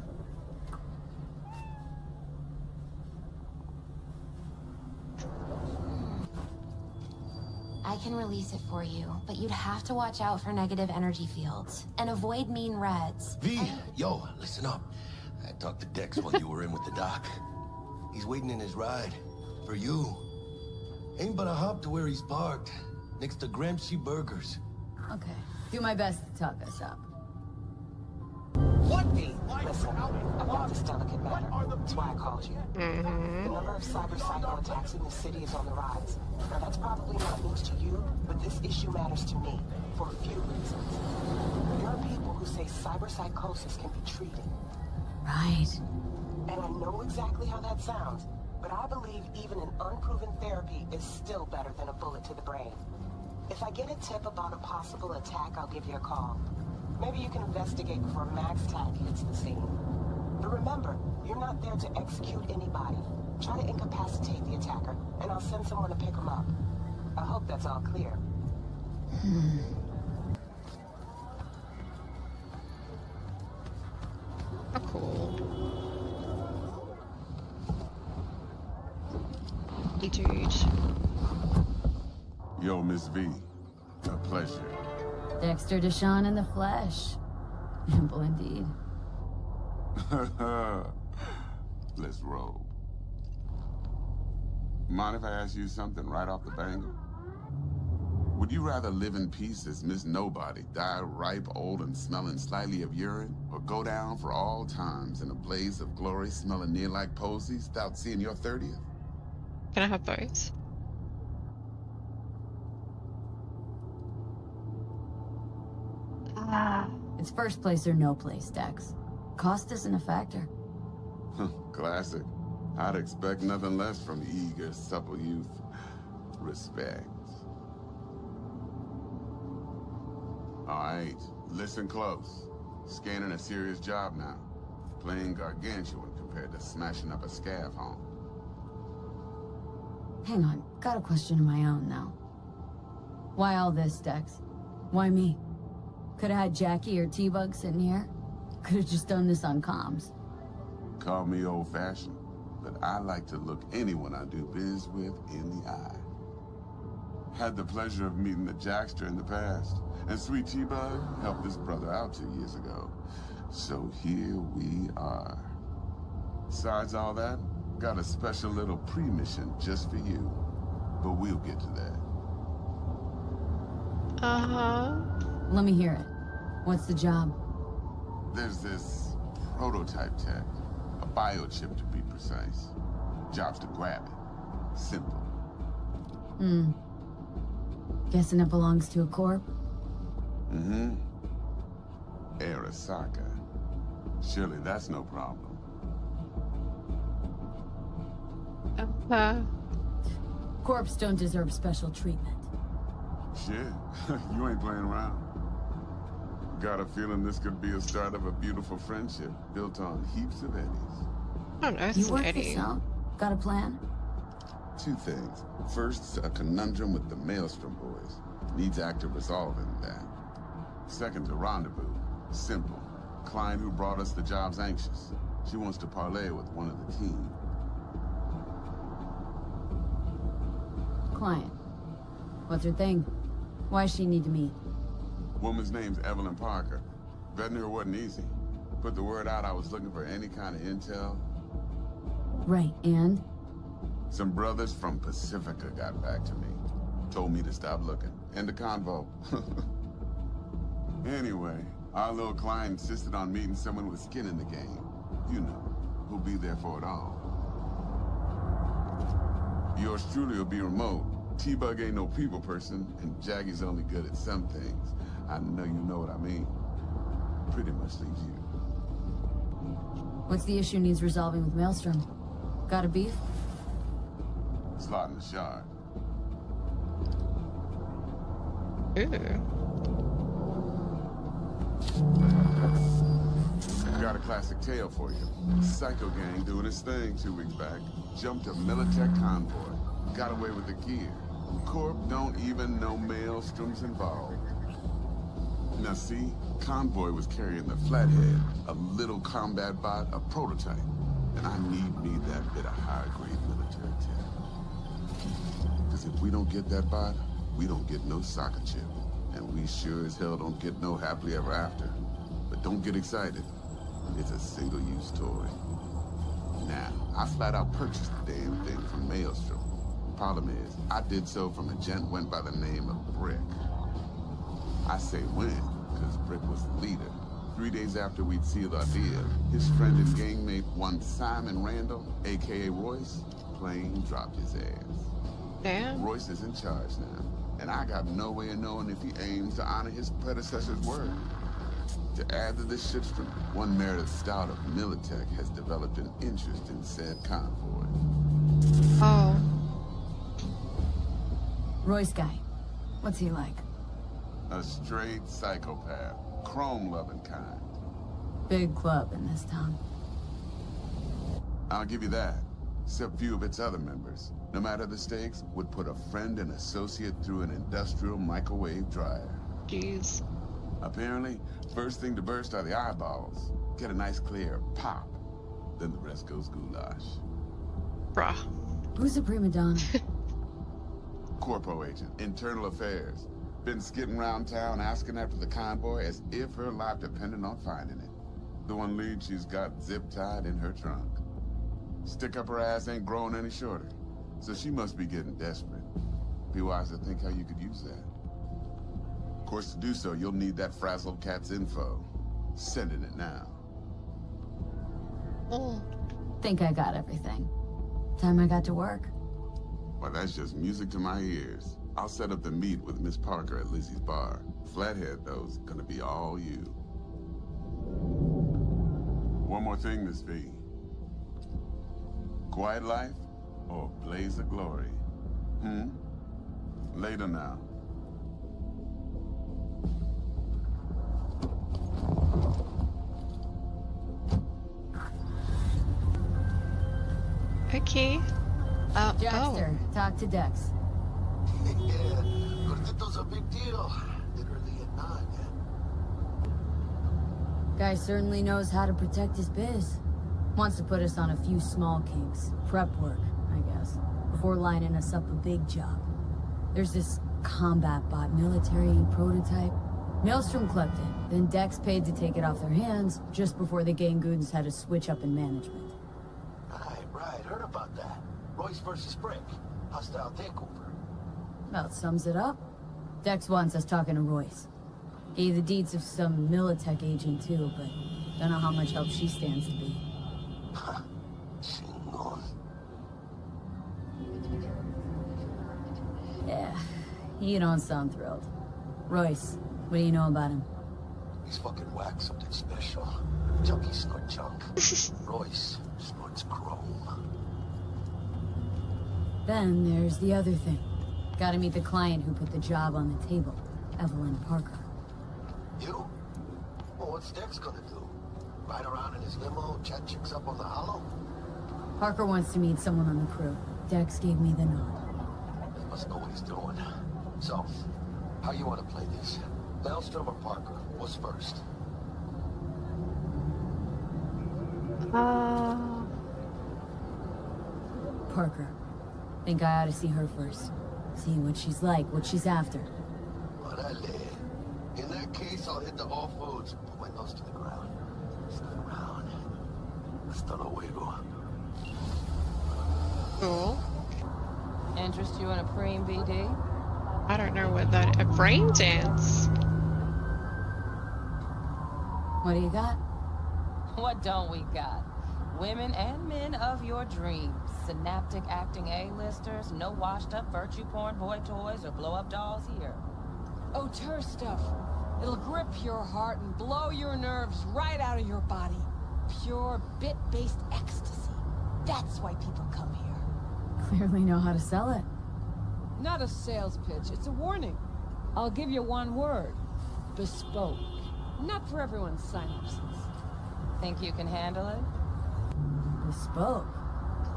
I can release it for you, but you'd have to watch out for negative energy fields and avoid mean reds. V, yo, listen up. I talked to Dex while you were in with the doc. He's waiting in his ride. For you. Ain't but a hop to where he's parked. Next to Gramsci Burgers. Okay. Do my best to talk us up. What the? Listen, about this delicate matter. That's why I called you. The number of cyber psycho attacks in the city is on the rise. Now, that's probably not news to you, but this issue matters to me for a few reasons. There are people who say cyber psychosis can be treated. Right. And I know exactly how that sounds, but I believe even an unproven therapy is still better than a bullet to the brain. If I get a tip about a possible attack, I'll give you a call. Maybe you can investigate before Max Tack hits the scene. But remember, you're not there to execute anybody. Try to incapacitate the attacker, and I'll send someone to pick him up. I hope that's all clear. Hey, dude. Yo, Miss V. A pleasure. Dexter DeShawn in the flesh. Ample indeed. Let's roll. Mind if I ask you something right off the bangle? Would you rather live in peace as Miss Nobody, die ripe, old, and smelling slightly of urine, or go down for all times in a blaze of glory smelling near like posies without seeing your 30th? Can I have both? It's first place or no place, Dex. Cost isn't a factor. Classic. I'd expect nothing less from eager, supple youth. Respect. Alright, listen close. Scanning a serious job now. Playing gargantuan compared to smashing up a scav home. Hang on, got a question of my own now. Why all this, Dex? Why me? Could've had Jackie or T-Bug sitting here. Could've just done this on comms. Call me old-fashioned, but I like to look anyone I do biz with in the eye. Had the pleasure of meeting the Jackster in the past, and Sweet T-Bug helped this brother out 2 years ago. So here we are. Besides all that, got a special little pre-mission just for you. But we'll get to that. Let me hear it. What's the job? There's this prototype tech. A biochip to be precise. Job's to grab it. Simple. Guessing it belongs to a corp? Mm-hmm. Arasaka. Surely that's no problem. Corps don't deserve special treatment. Shit, you ain't playing around. Got a feeling this could be a start of a beautiful friendship built on heaps of eddies. What on earth You is an work Eddie? this out? Got a plan? Two things. First, a conundrum with the Maelstrom boys. Needs active resolving that. Second, a rendezvous. Simple. Client who brought us the job's anxious. She wants to parlay with one of the team. Client. What's her thing? Why does she need to meet? Woman's name's Evelyn Parker. Betting her wasn't easy. Put the word out I was looking for any kind of intel. Right, and? Some brothers from Pacifica got back to me. Told me to stop looking. End of convo. Anyway, our little client insisted on meeting someone with skin in the game. You know, who'll be there for it all. Yours truly will be remote. T-Bug ain't no people person, and Jaggy's only good at some things. I know you know what I mean. Pretty much leaves you. What's the issue needs resolving with Maelstrom? Got a beef? Slot in the shard. Got a classic tale for you. Psycho gang doing his thing 2 weeks back. Jumped a Militech convoy. Got away with the gear. Corp don't even know Maelstrom's involved. Now see, convoy was carrying the Flathead, a little combat bot, a prototype. And I need that bit of high-grade military tech. Because if we don't get that bot, we don't get no soccer chip. And we sure as hell don't get no happily ever after. But don't get excited. It's a single-use toy. Now, I flat out purchased the damn thing from Maelstrom. Problem is, I did so from a gent went by the name of Brick. I say when, because Brick was the leader. 3 days after we'd sealed our deal, his friend and gangmate, one Simon Randall, a.k.a. Royce, plain dropped his ass. Damn. Royce is in charge now, and I got no way of knowing if he aims to honor his predecessor's word. To add to this shitstorm, one Meredith Stout of Militech has developed an interest in said convoy. Oh. Royce guy. What's he like? A straight psychopath. Chrome-loving kind. Big club in this town. I'll give you that. Except few of its other members, no matter the stakes, would put a friend and associate through an industrial microwave dryer. Jeez. Apparently, first thing to burst are the eyeballs. Get a nice clear pop. Then the rest goes goulash. Bruh. Who's a prima donna? Corpo agent, internal affairs. Been skidding around town asking after the convoy as if her life depended on finding it. The one lead she's got zip-tied in her trunk. Stick up her ass ain't growing any shorter, so she must be getting desperate. Be wise to think how you could use that. Of course, to do so, you'll need that frazzled cat's info. Sending it now. Think I got everything. Time I got to work. Well, that's just music to my ears. I'll set up the meet with Miss Parker at Lizzie's bar. Flathead, though's gonna be all you. One more thing, Miss V. Quiet life or blaze of glory? Later now. Okay. Dexter, talk to Dex. Yeah, Cortito's a big deal. Literally at 9, Guy certainly knows how to protect his biz. Wants to put us on a few small kinks. Prep work, I guess. Before lining us up a big job. There's this combat bot military prototype. Maelstrom clept it. Then Dex paid to take it off their hands just before the Gangoons had a switch up in management. Right. Heard about that. Royce versus Brick. Hostile takeover. About sums it up. Dex wants us talking to Royce. Gave the deeds of some Militech agent too, but don't know how much help she stands to be. Yeah, you don't sound thrilled. Royce, what do you know about him? He's fucking whack, something special. Junkie snort junk. Royce snorts chrome. Then there's the other thing. Gotta meet the client who put the job on the table, Evelyn Parker. You? Well, what's Dex gonna do? Ride around in his limo, chat chicks up on the hollow? Parker wants to meet someone on the crew. Dex gave me the nod. He must know what he's doing. So, how you want to play this? Maelstrom or Parker? What's first? Parker. Think I ought to see her first. See what she's like, what she's after. Orale. In that case, I'll hit the all foods and put my nose to the ground. Sniff around. Hasta luego. Cool. Interest you in a preem, BD? I don't know what that... A brain dance? What do you got? What don't we got? Women and men of your dreams. Synaptic acting A-listers, no washed-up virtue porn boy toys or blow-up dolls here. Auteur stuff. It'll grip your heart and blow your nerves right out of your body. Pure bit-based ecstasy. That's why people come here. Clearly know how to sell it. Not a sales pitch, it's a warning. I'll give you one word. Bespoke. Not for everyone's synapses. Think you can handle it? Bespoke?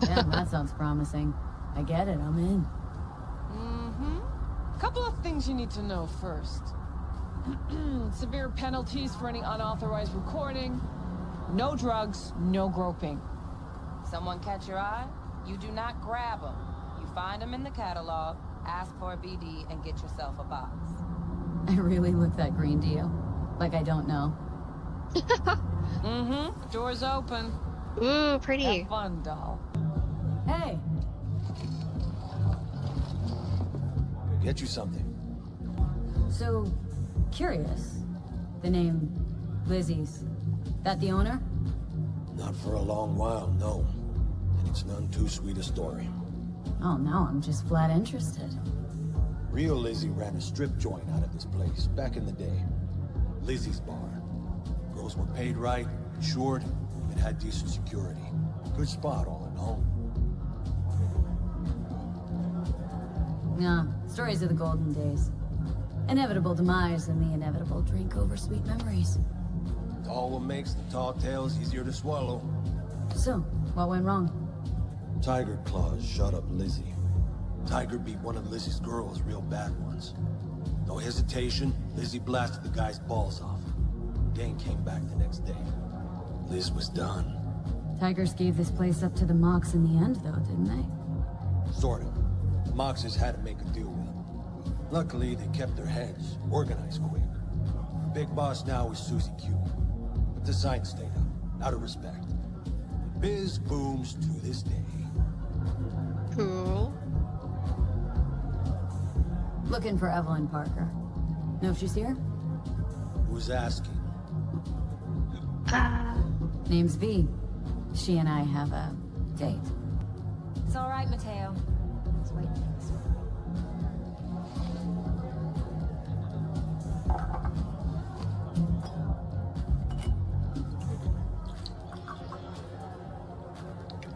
Damn, that sounds promising. I get it, I'm in. Couple of things you need to know first. Severe penalties for any unauthorized recording. No drugs, no groping. Someone catch your eye? You do not grab them. You find them in the catalog, ask for a BD, and get yourself a box. I really look that green to you. Like I don't know. Door's open. Ooh, pretty. Have fun, doll. Hey. Get you something. So, curious. The name Lizzie's. That the owner? Not for a long while, no. And it's none too sweet a story. Oh, now I'm just flat interested. Real Lizzie ran a strip joint out of this place back in the day. Lizzie's bar. Girls were paid right, insured, and had decent security. Good spot, all in all. Yeah, stories of the golden days. Inevitable demise and the inevitable drink over sweet memories. It's all what makes the tall tales easier to swallow. So, what went wrong? Tiger Claws shot up Lizzie. Tiger beat one of Lizzie's girls real bad once. No hesitation, Lizzie blasted the guy's balls off. Gang came back the next day. Liz was done. Tigers gave this place up to the Mox in the end, though, didn't they? Sort of. The Moxes had to make a deal with them. Luckily, they kept their heads, organized quick. Big boss now is Susie Q. But the sign stayed up, out of respect. The biz booms to this day. Cool. Looking for Evelyn Parker. Know if she's here? Who's asking? Name's V. She and I have a date. It's all right, Mateo. Let's wait for this one.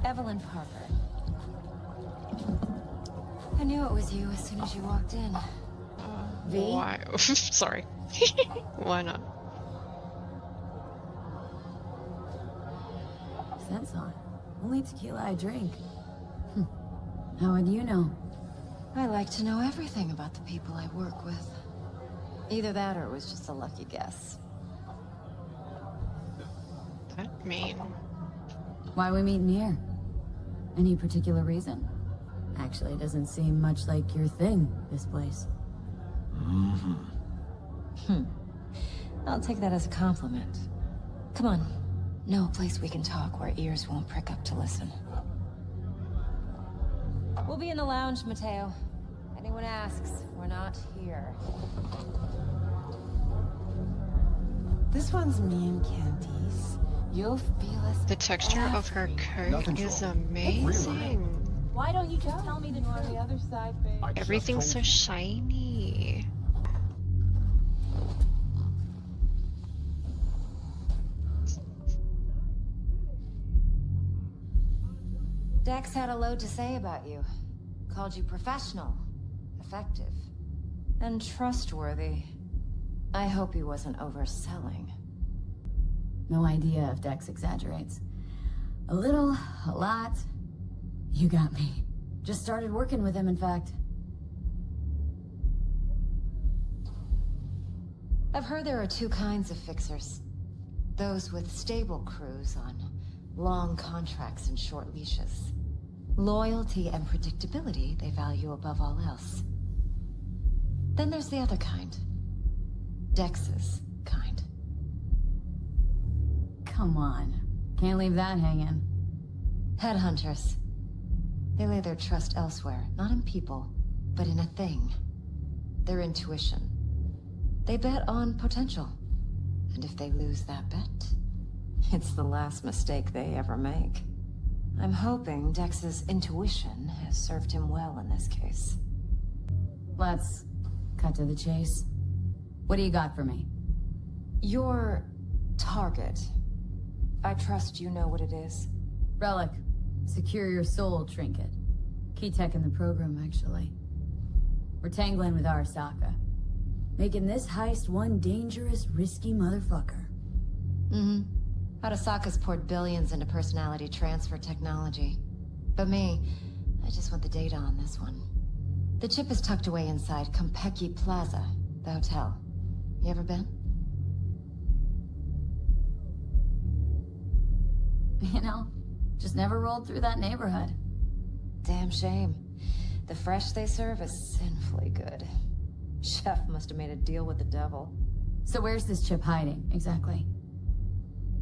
Evelyn Parker. I knew it was you as soon as you walked in. V? Why? Sorry. Why not? Sense on. Only tequila I drink. How would you know? I like to know everything about the people I work with. Either that or it was just a lucky guess. That mean? Why we meeting here? Any particular reason? Actually, it doesn't seem much like your thing, this place. I'll take that as a compliment. Come on. Know a place we can talk where ears won't prick up to listen. We'll be in the lounge, Mateo. Anyone asks, we're not here. This one's me and Candice. You'll feel us. The texture of her coat is amazing. Why don't you just tell me that you're on the other side, babe? Everything's so shiny. Dex had a load to say about you. Called you professional, effective, and trustworthy. I hope he wasn't overselling. No idea if Dex exaggerates. A little, a lot. You got me. Just started working with him, in fact. I've heard there are two kinds of fixers. Those with stable crews on long contracts and short leashes. Loyalty and predictability they value above all else. Then there's the other kind. Dex's kind. Come on. Can't leave that hanging. Headhunters. They lay their trust elsewhere, not in people, but in a thing. Their intuition. They bet on potential. And if they lose that bet, it's the last mistake they ever make. I'm hoping Dex's intuition has served him well in this case. Let's cut to the chase. What do you got for me? Your target. I trust you know what it is. Relic. Secure your soul trinket. Key tech in the program, actually. We're tangling with Arasaka. Making this heist one dangerous, risky motherfucker. Arasaka's poured billions into personality transfer technology. But me, I just want the data on this one. The chip is tucked away inside Kompeki Plaza, the hotel. You ever been? You know, just never rolled through that neighborhood. Damn shame. The fresh they serve is sinfully good. Chef must have made a deal with the devil. So where's this chip hiding, exactly?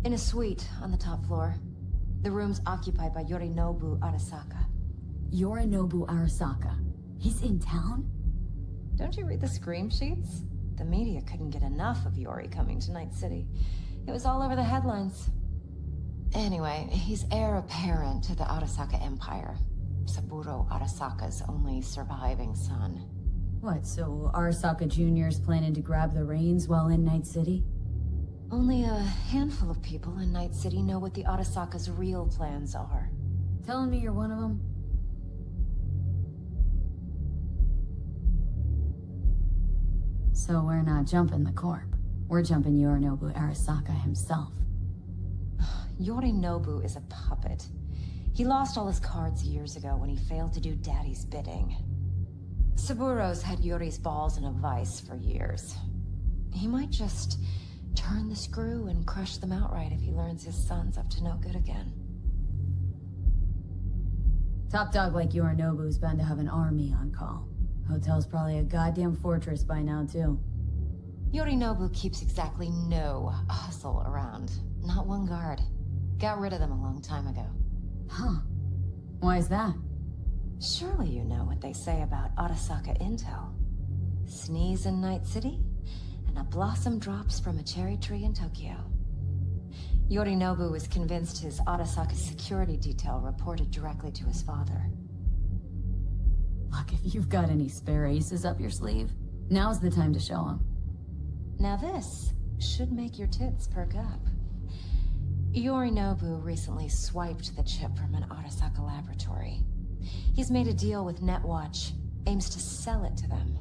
In a suite on the top floor. The room's occupied by Yorinobu Arasaka. Yorinobu Arasaka? He's in town? Don't you read the scream sheets? The media couldn't get enough of Yori coming to Night City. It was all over the headlines. Anyway, he's heir apparent to the Arasaka Empire. Saburo Arasaka's only surviving son. What, so Arasaka Jr.'s planning to grab the reins while in Night City? Only a handful of people in Night City know what the Arasaka's real plans are. Telling me you're one of them? So we're not jumping the corp. We're jumping Yorinobu Arasaka himself. Yorinobu is a puppet. He lost all his cards years ago when he failed to do Daddy's bidding. Saburo's had Yori's balls in a vice for years. He might just turn the screw and crush them outright if he learns his son's up to no good again. Top dog like Yorinobu's bound to have an army on call. Hotel's probably a goddamn fortress by now, too. Yorinobu keeps exactly no hustle around. Not one guard. Got rid of them a long time ago. Huh. Why is that? Surely you know what they say about Arasaka intel. Sneeze in Night City, and a blossom drops from a cherry tree in Tokyo. Yorinobu was convinced his Arasaka security detail reported directly to his father. Look, if you've got any spare aces up your sleeve, now's the time to show them. Now this should make your tits perk up. Yorinobu recently swiped the chip from an Arasaka laboratory. He's made a deal with Netwatch, aims to sell it to them.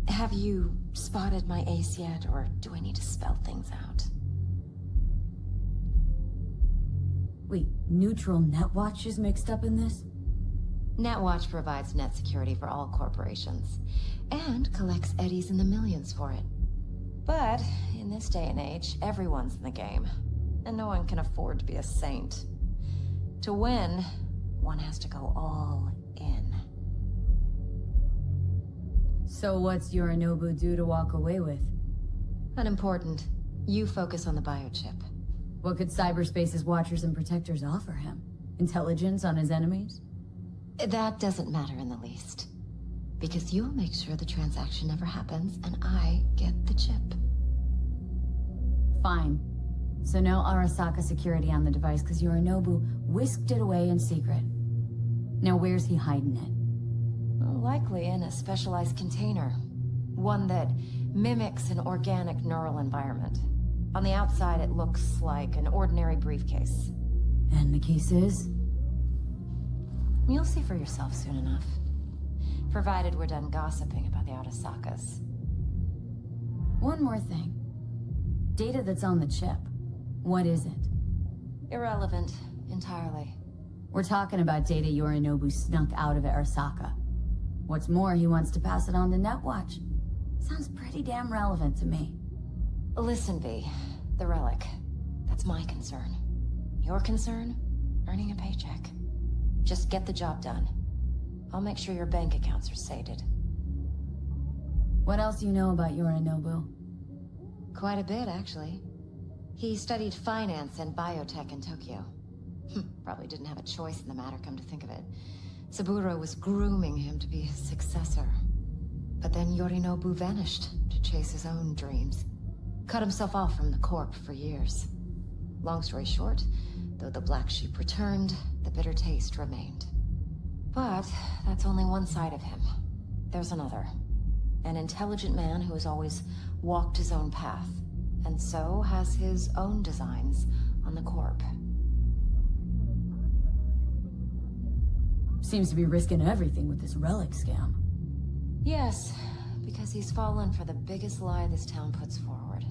Have you spotted my ace yet, or do I need to spell things out? Wait, neutral Netwatch is mixed up in this? Netwatch provides net security for all corporations, and collects eddies in the millions for it. But, in this day and age, everyone's in the game, and no one can afford to be a saint. To win, one has to go all in. So what's Yorinobu due to walk away with? Unimportant. You focus on the biochip. What could cyberspace's watchers and protectors offer him? Intelligence on his enemies? That doesn't matter in the least. Because you'll make sure the transaction never happens, and I get the chip. Fine. So no Arasaka security on the device because Yorinobu whisked it away in secret. Now where's he hiding it? Well, likely in a specialized container. One that mimics an organic neural environment. On the outside, it looks like an ordinary briefcase. And the case is? You'll see for yourself soon enough. Provided we're done gossiping about the Arasakas. One more thing. Data that's on the chip. What is it? Irrelevant, entirely. We're talking about data Yorinobu snuck out of Arasaka. What's more, he wants to pass it on to Netwatch. Sounds pretty damn relevant to me. Listen, V. The relic. That's my concern. Your concern? Earning a paycheck. Just get the job done. I'll make sure your bank accounts are sated. What else do you know about Yorinobu? Quite a bit, actually. He studied finance and biotech in Tokyo. Probably didn't have a choice in the matter, come to think of it. Saburo was grooming him to be his successor. But then Yorinobu vanished to chase his own dreams. Cut himself off from the Corp for years. Long story short, though the black sheep returned, the bitter taste remained. But that's only one side of him. There's another. An intelligent man who has always walked his own path, and so has his own designs on the Corp. Seems to be risking everything with this relic scam. Yes, because he's fallen for the biggest lie this town puts forward.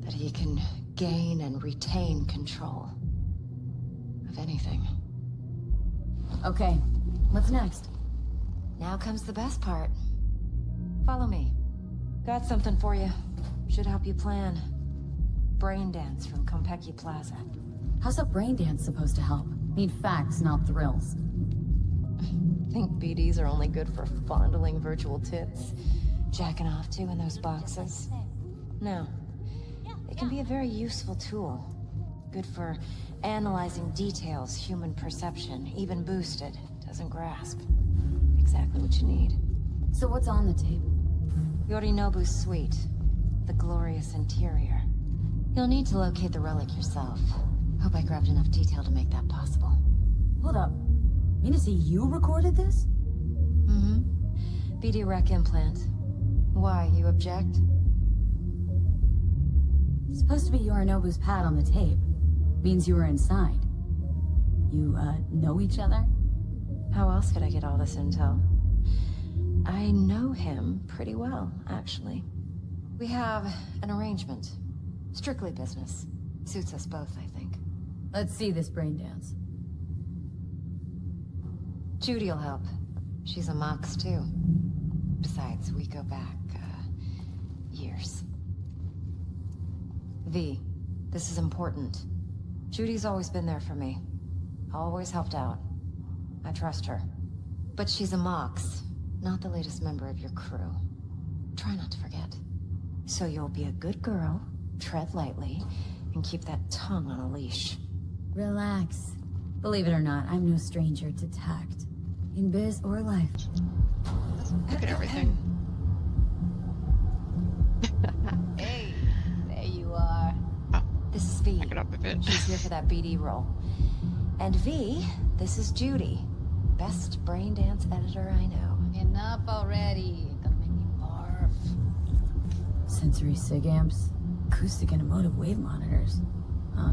That he can gain and retain control of anything. Okay, what's next? Now comes the best part. Follow me. Got something for you. Should help you plan. Brain dance from Konpeki Plaza. How's a brain dance supposed to help? Need facts, not thrills. Think BDs are only good for fondling virtual tits? Jacking off to in those boxes? No. It can be a very useful tool. Good for analyzing details human perception, even boosted, doesn't grasp. Exactly what you need. So what's on the tape? Yorinobu's suite. The glorious interior. You'll need to locate the relic yourself. Hope I grabbed enough detail to make that possible. Hold up. Mean to say you recorded this? Mm-hmm. BD rec implant. Why, you object? It's supposed to be Yorinobu's pad on the tape. Means you were inside. You, know each other? How else could I get all this intel? I know him pretty well, actually. We have an arrangement. Strictly business. Suits us both, I think. Let's see this brain dance. Judy will help. She's a Mox, too. Besides, we go back, years. V, this is important. Judy's always been there for me. Always helped out. I trust her. But she's a Mox, not the latest member of your crew. Try not to forget. So you'll be a good girl, tread lightly, and keep that tongue on a leash. Relax. Believe it or not, I'm no stranger to tact. In biz or life. Look at everything. Hey, there you are. Oh, this is V. back it up a bit. She's here for that BD role. And V, this is Judy. Best brain dance editor I know. Enough already. Gonna make me barf. Sensory sig amps, acoustic and emotive wave monitors.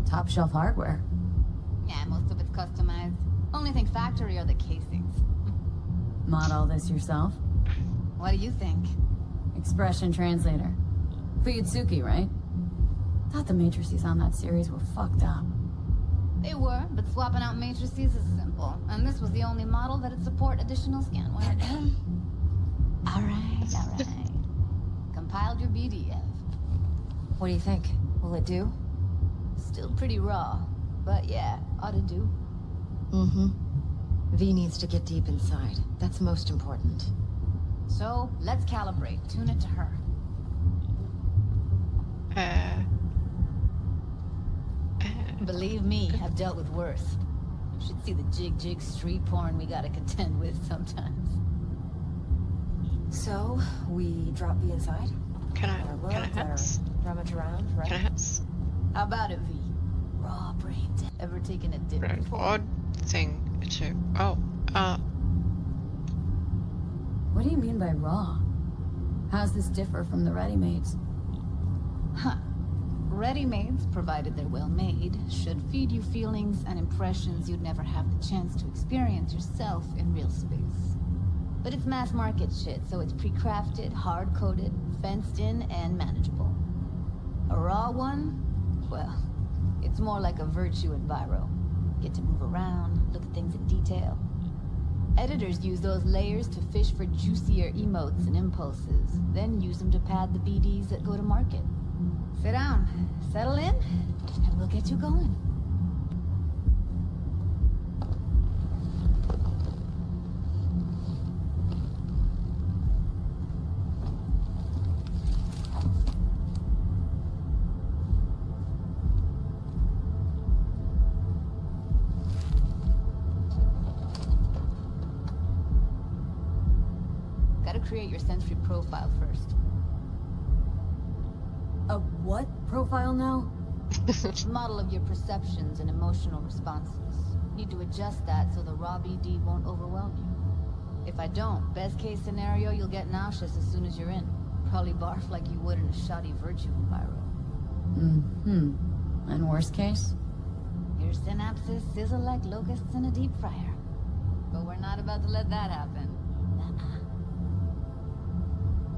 Top shelf hardware. Yeah, most of it's customized. Only thing factory are the casings. Mod all this yourself? What do you think? Expression translator. Fuyutsuki, right? Thought the matrices on that series were fucked up. They were, but swapping out matrices is simple. And this was the only model that'd support additional scanware. Alright. Compiled your BDF. What do you think? Will it do? Still pretty raw, but yeah, ought to do. Mm-hmm. V needs to get deep inside. That's most important. So, let's calibrate. Tune it to her. Believe me, I've dealt with worse. You should see the jig street porn we gotta contend with sometimes. So, we drop V inside? Can I hats? Rummage around, right? Can I hats? How about it, V? Raw brain. Ever taken a dip An before? odd thing to... Oh, What do you mean by raw? How's this differ from the ready-mades? Huh. Ready-mades, provided they're well made, should feed you feelings and impressions you'd never have the chance to experience yourself in real space. But it's mass market shit, so it's pre-crafted, hard-coded, fenced in, and manageable. A raw one? Well, it's more like a virtue enviro. Get to move around, look at things in detail. Editors use those layers to fish for juicier emotes and impulses, then use them to pad the BDs that go to market. Sit down, settle in, and we'll get you going. Gotta create your sensory profile first. A what profile now? Model of your perceptions and emotional responses. Need to adjust that so the raw BD won't overwhelm you. If I don't, best case scenario, you'll get nauseous as soon as you're in. Probably barf like you would in a shoddy virtue enviro. Mm-hmm. And worst case? Your synapses sizzle like locusts in a deep fryer. But we're not about to let that happen.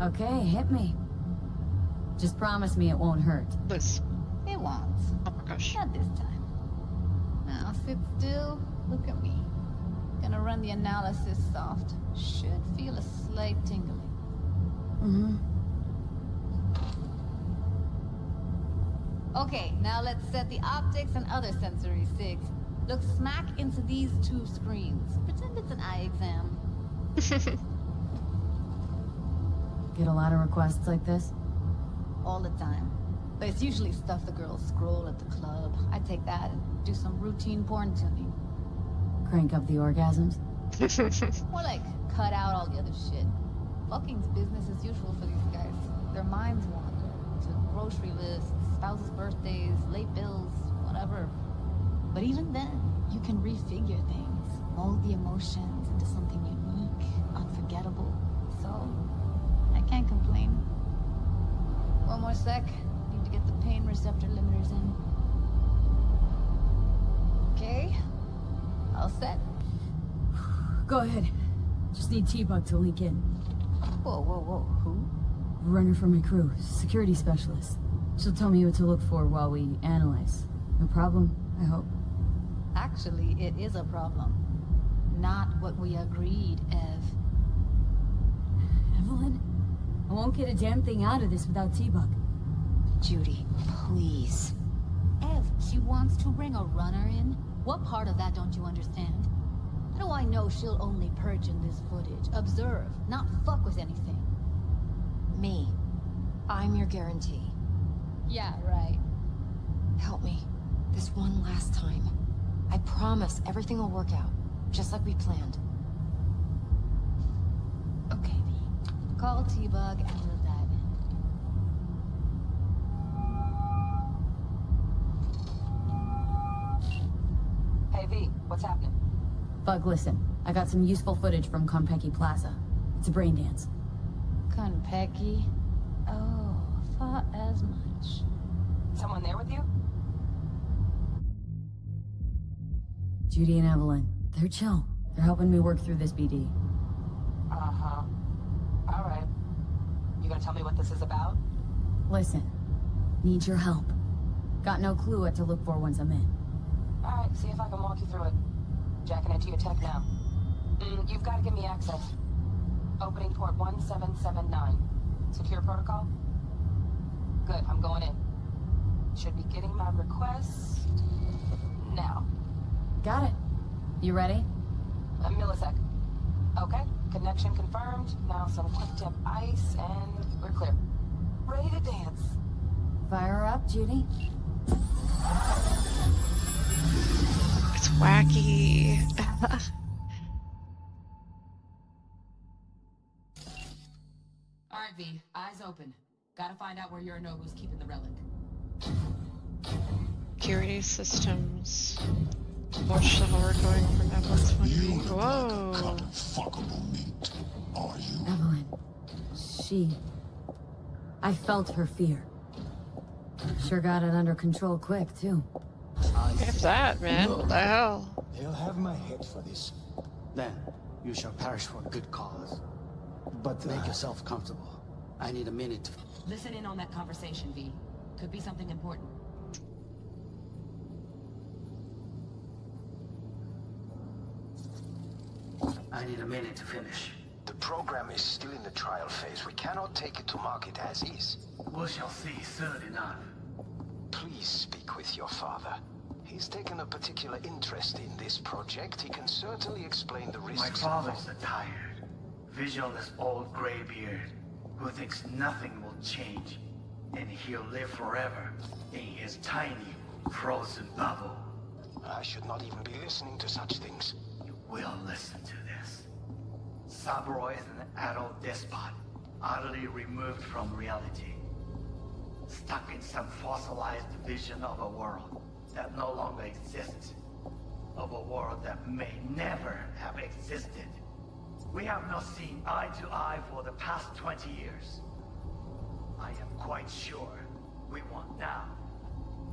Okay, hit me. Just promise me it won't hurt. Liz. It won't. Oh my gosh. Not this time. Now sit still, look at me. Gonna run the analysis soft. Should feel a slight tingling. Mm-hmm. Okay, now let's set the optics and other sensory sigs. Look smack into these two screens. Pretend it's an eye exam. Get a lot of requests like this? All the time. But it's usually stuff the girls scroll at the club. I take that and do some routine porn tuning. Crank up the orgasms? More like cut out all the other shit. Fucking's business as usual for these guys. Their minds wander to grocery lists, spouses' birthdays, late bills, whatever. But even then, you can refigure things, mold the emotions into something unique, unforgettable. So, I can't complain. One more sec. Need to get the pain receptor limiters in. Okay. All set. Go ahead. Just need T-Bug to link in. Whoa. Who? Runner for my crew. Security specialist. She'll tell me what to look for while we analyze. No problem, I hope. Actually, it is a problem. Not what we agreed, Ev. Evelyn? I won't get a damn thing out of this without T-Bug. Judy, please. Ev, she wants to bring a runner in? What part of that don't you understand? How do I know she'll only purge in this footage? Observe, not fuck with anything. Me. I'm your guarantee. Yeah, right. Help me. This one last time. I promise everything will work out, just like we planned. Okay, V. Call T-Bug and we'll dive in. Hey, V, what's happening? Bug, listen. I got some useful footage from Konpeki Plaza. It's a brain dance. Konpeki? Oh, thought as much. Someone there with you? Judy and Evelyn. They're chill. They're helping me work through this BD. Uh-huh. All right. You gonna tell me what this is about? Listen. Need your help. Got no clue what to look for once I'm in. All right, see if I can walk you through it. Jacking into your tech now. You've got to give me access. Opening port 1779. Secure protocol? Good, I'm going in. Should be getting my request now. Got it. You ready? A millisec. Okay, connection confirmed. Now some quick tip ice and we're clear. Ready to dance. Fire her up, Judy. It's wacky. Alright, V, eyes open. Gotta find out where Yorinobu's keeping the relic. Security systems. Watch the horror going from Evelyn's point of view. Whoa. Fuckable meat, are you? Evelyn. She... I felt her fear. Sure got it under control quick, too. What's that, man? What the hell? They'll have my head for this. Then, you shall perish for a good cause. But make yourself comfortable. I need a minute to... Listen in on that conversation, V. Could be something important. I need a minute to finish. The program is still in the trial phase. We cannot take it to market as is. We shall see soon enough. Please speak with your father. He's taken a particular interest in this project. He can certainly explain the risks. My father's a tired, visionless old graybeard who thinks nothing will change, and he'll live forever in his tiny, frozen bubble. I should not even be listening to such things. You will listen to this. Saburo is an adult despot, utterly removed from reality. Stuck in some fossilized vision of a world that no longer exists. Of a world that may never have existed. We have not seen eye to eye for the past 20 years. I am quite sure we want now.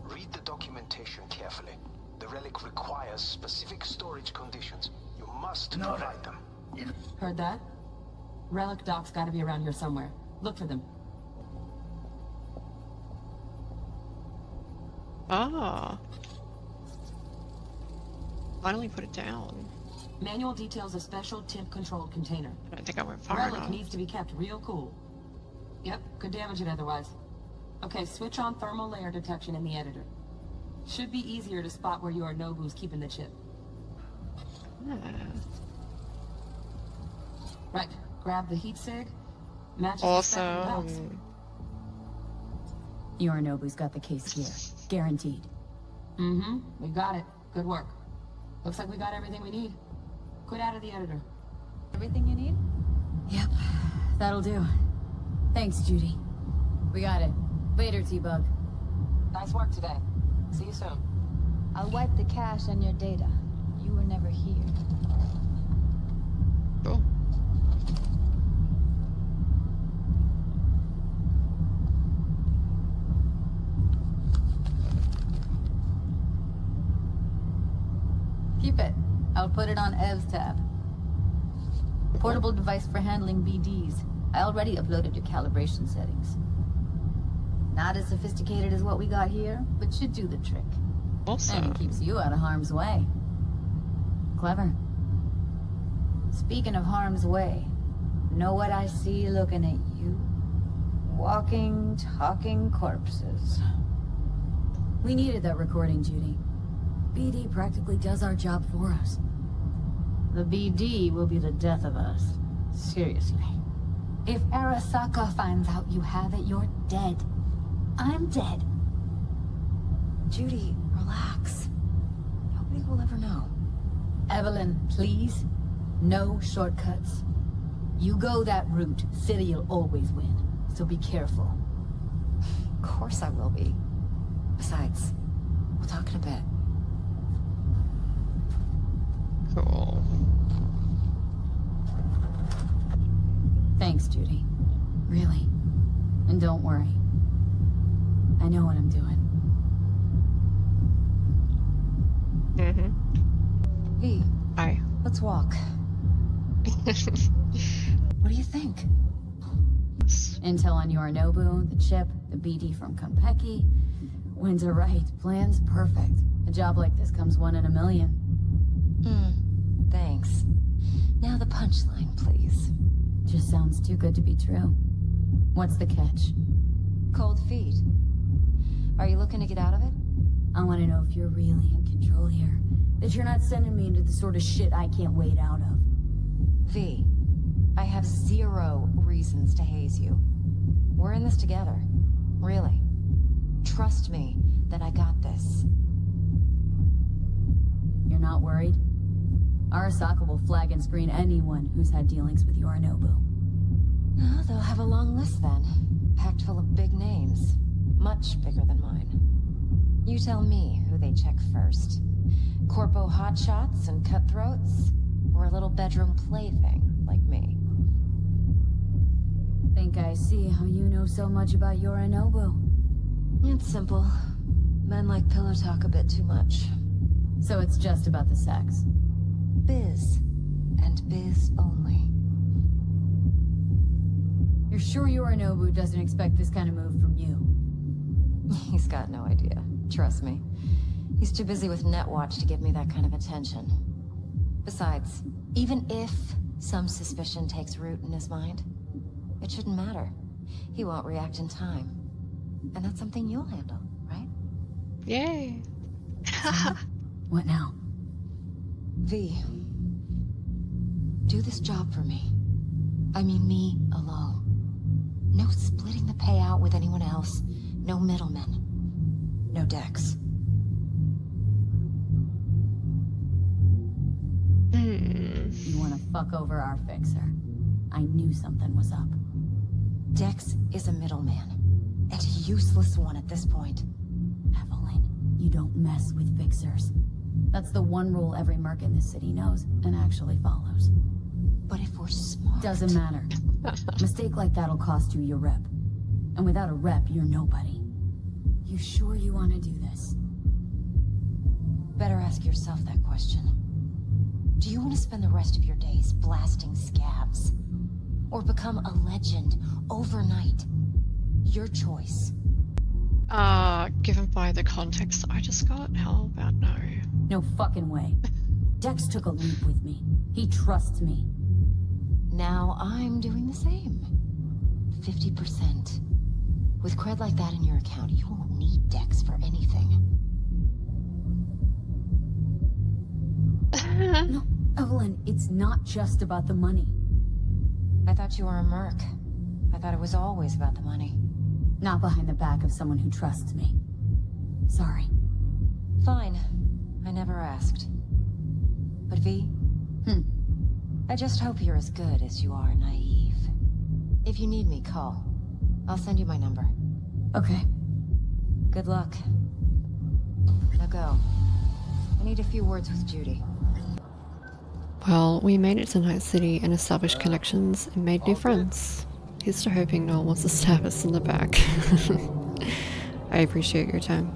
Read the documentation carefully. The relic requires specific storage conditions. You must provide them. Heard that? Relic docs gotta be around here somewhere. Look for them. Ah. Finally put it down. Manual details a special temp-controlled container. I don't think I went far Relic enough. needs to be kept real cool. Yep, could damage it otherwise. Okay, switch on thermal layer detection in the editor. Should be easier to spot where Yorinobu's keeping the chip. Right, grab the heat sig. Matches the second box. Yorinobu's got the case here. Guaranteed. Mm-hmm, we got it. Good work. Looks like we got everything we need. Quit out of the editor. Everything you need? Yep, that'll do. Thanks, Judy. We got it. Later, T-Bug. Nice work today. See you soon. I'll wipe the cache and your data. You were never here. Cool. Keep it. I'll put it on Ev's tab. Portable device for handling BDs. I already uploaded your calibration settings. Not as sophisticated as what we got here, but should do the trick. And it keeps you out of harm's way. Clever. Speaking of harm's way, know what I see looking at you? Walking, talking corpses. We needed that recording, Judy. BD practically does our job for us. The BD will be the death of us. Seriously. If Arasaka finds out you have it, you're dead. I'm dead. Judy, relax. Nobody will ever know. Evelyn, please. No shortcuts. You go that route, City'll always win. So be careful. Of course I will be. Besides, we'll talk in a bit. Cool. Thanks, Judy. Really. And don't worry. I know what I'm doing. Mm-hmm. V. Hi. Let's walk. What do you think? Intel on Yorinobu, the chip, the BD from Konpeki. Winds are right. Plan's perfect. A job like this comes 1 in a million. Thanks. Now the punchline, please. Just sounds too good to be true. What's the catch? Cold feet. Are you looking to get out of it? I want to know if you're really in control here. That you're not sending me into the sort of shit I can't wait out of. V, I have 0 reasons to haze you. We're in this together. Really. Trust me that I got this. You're not worried? Arasaka will flag and screen anyone who's had dealings with Yorinobu. Oh, they'll have a long list then. Packed full of big names. Much bigger than mine. You tell me who they check first. Corpo hotshots and cutthroats? Or a little bedroom plaything like me? Think I see how you know so much about Yorinobu. It's simple. Men like pillow talk a bit too much. So it's just about the sex? Biz. And biz only. You're sure Yorinobu doesn't expect this kind of move from you? He's got no idea. Trust me. He's too busy with Netwatch to give me that kind of attention. Besides, even if some suspicion takes root in his mind, it shouldn't matter. He won't react in time. And that's something you'll handle, right? Yay. What now? V. Do this job for me. I mean me alone. No splitting the payout with anyone else. No middlemen. No Dex. You want to fuck over our fixer. I knew something was up. Dex is a middleman. And a useless one at this point. Evelyn, you don't mess with fixers. That's the one rule every merc in this city knows and actually follows. But if we're smart... Doesn't matter. A mistake like that'll cost you your rep. And without a rep, you're nobody. You sure you want to do this? Better ask yourself that question. Do you want to spend the rest of your days blasting scabs? Or become a legend overnight? Your choice. Given by the context I just got, how about no? No fucking way. Dex took a leap with me. He trusts me. Now I'm doing the same. 50%. With cred like that in your account, you won't need Dex for anything. No, Evelyn, it's not just about the money. I thought you were a merc. I thought it was always about the money. Not behind the back of someone who trusts me. Sorry. Fine. I never asked. But V? I just hope you're as good as you are naive. If you need me, call. I'll send you my number. Okay. Good luck. Now go. I need a few words with Judy. Well, we made it to Night City and established connections and made new friends. Here's to hoping no one wants to stab us in the back. I appreciate your time.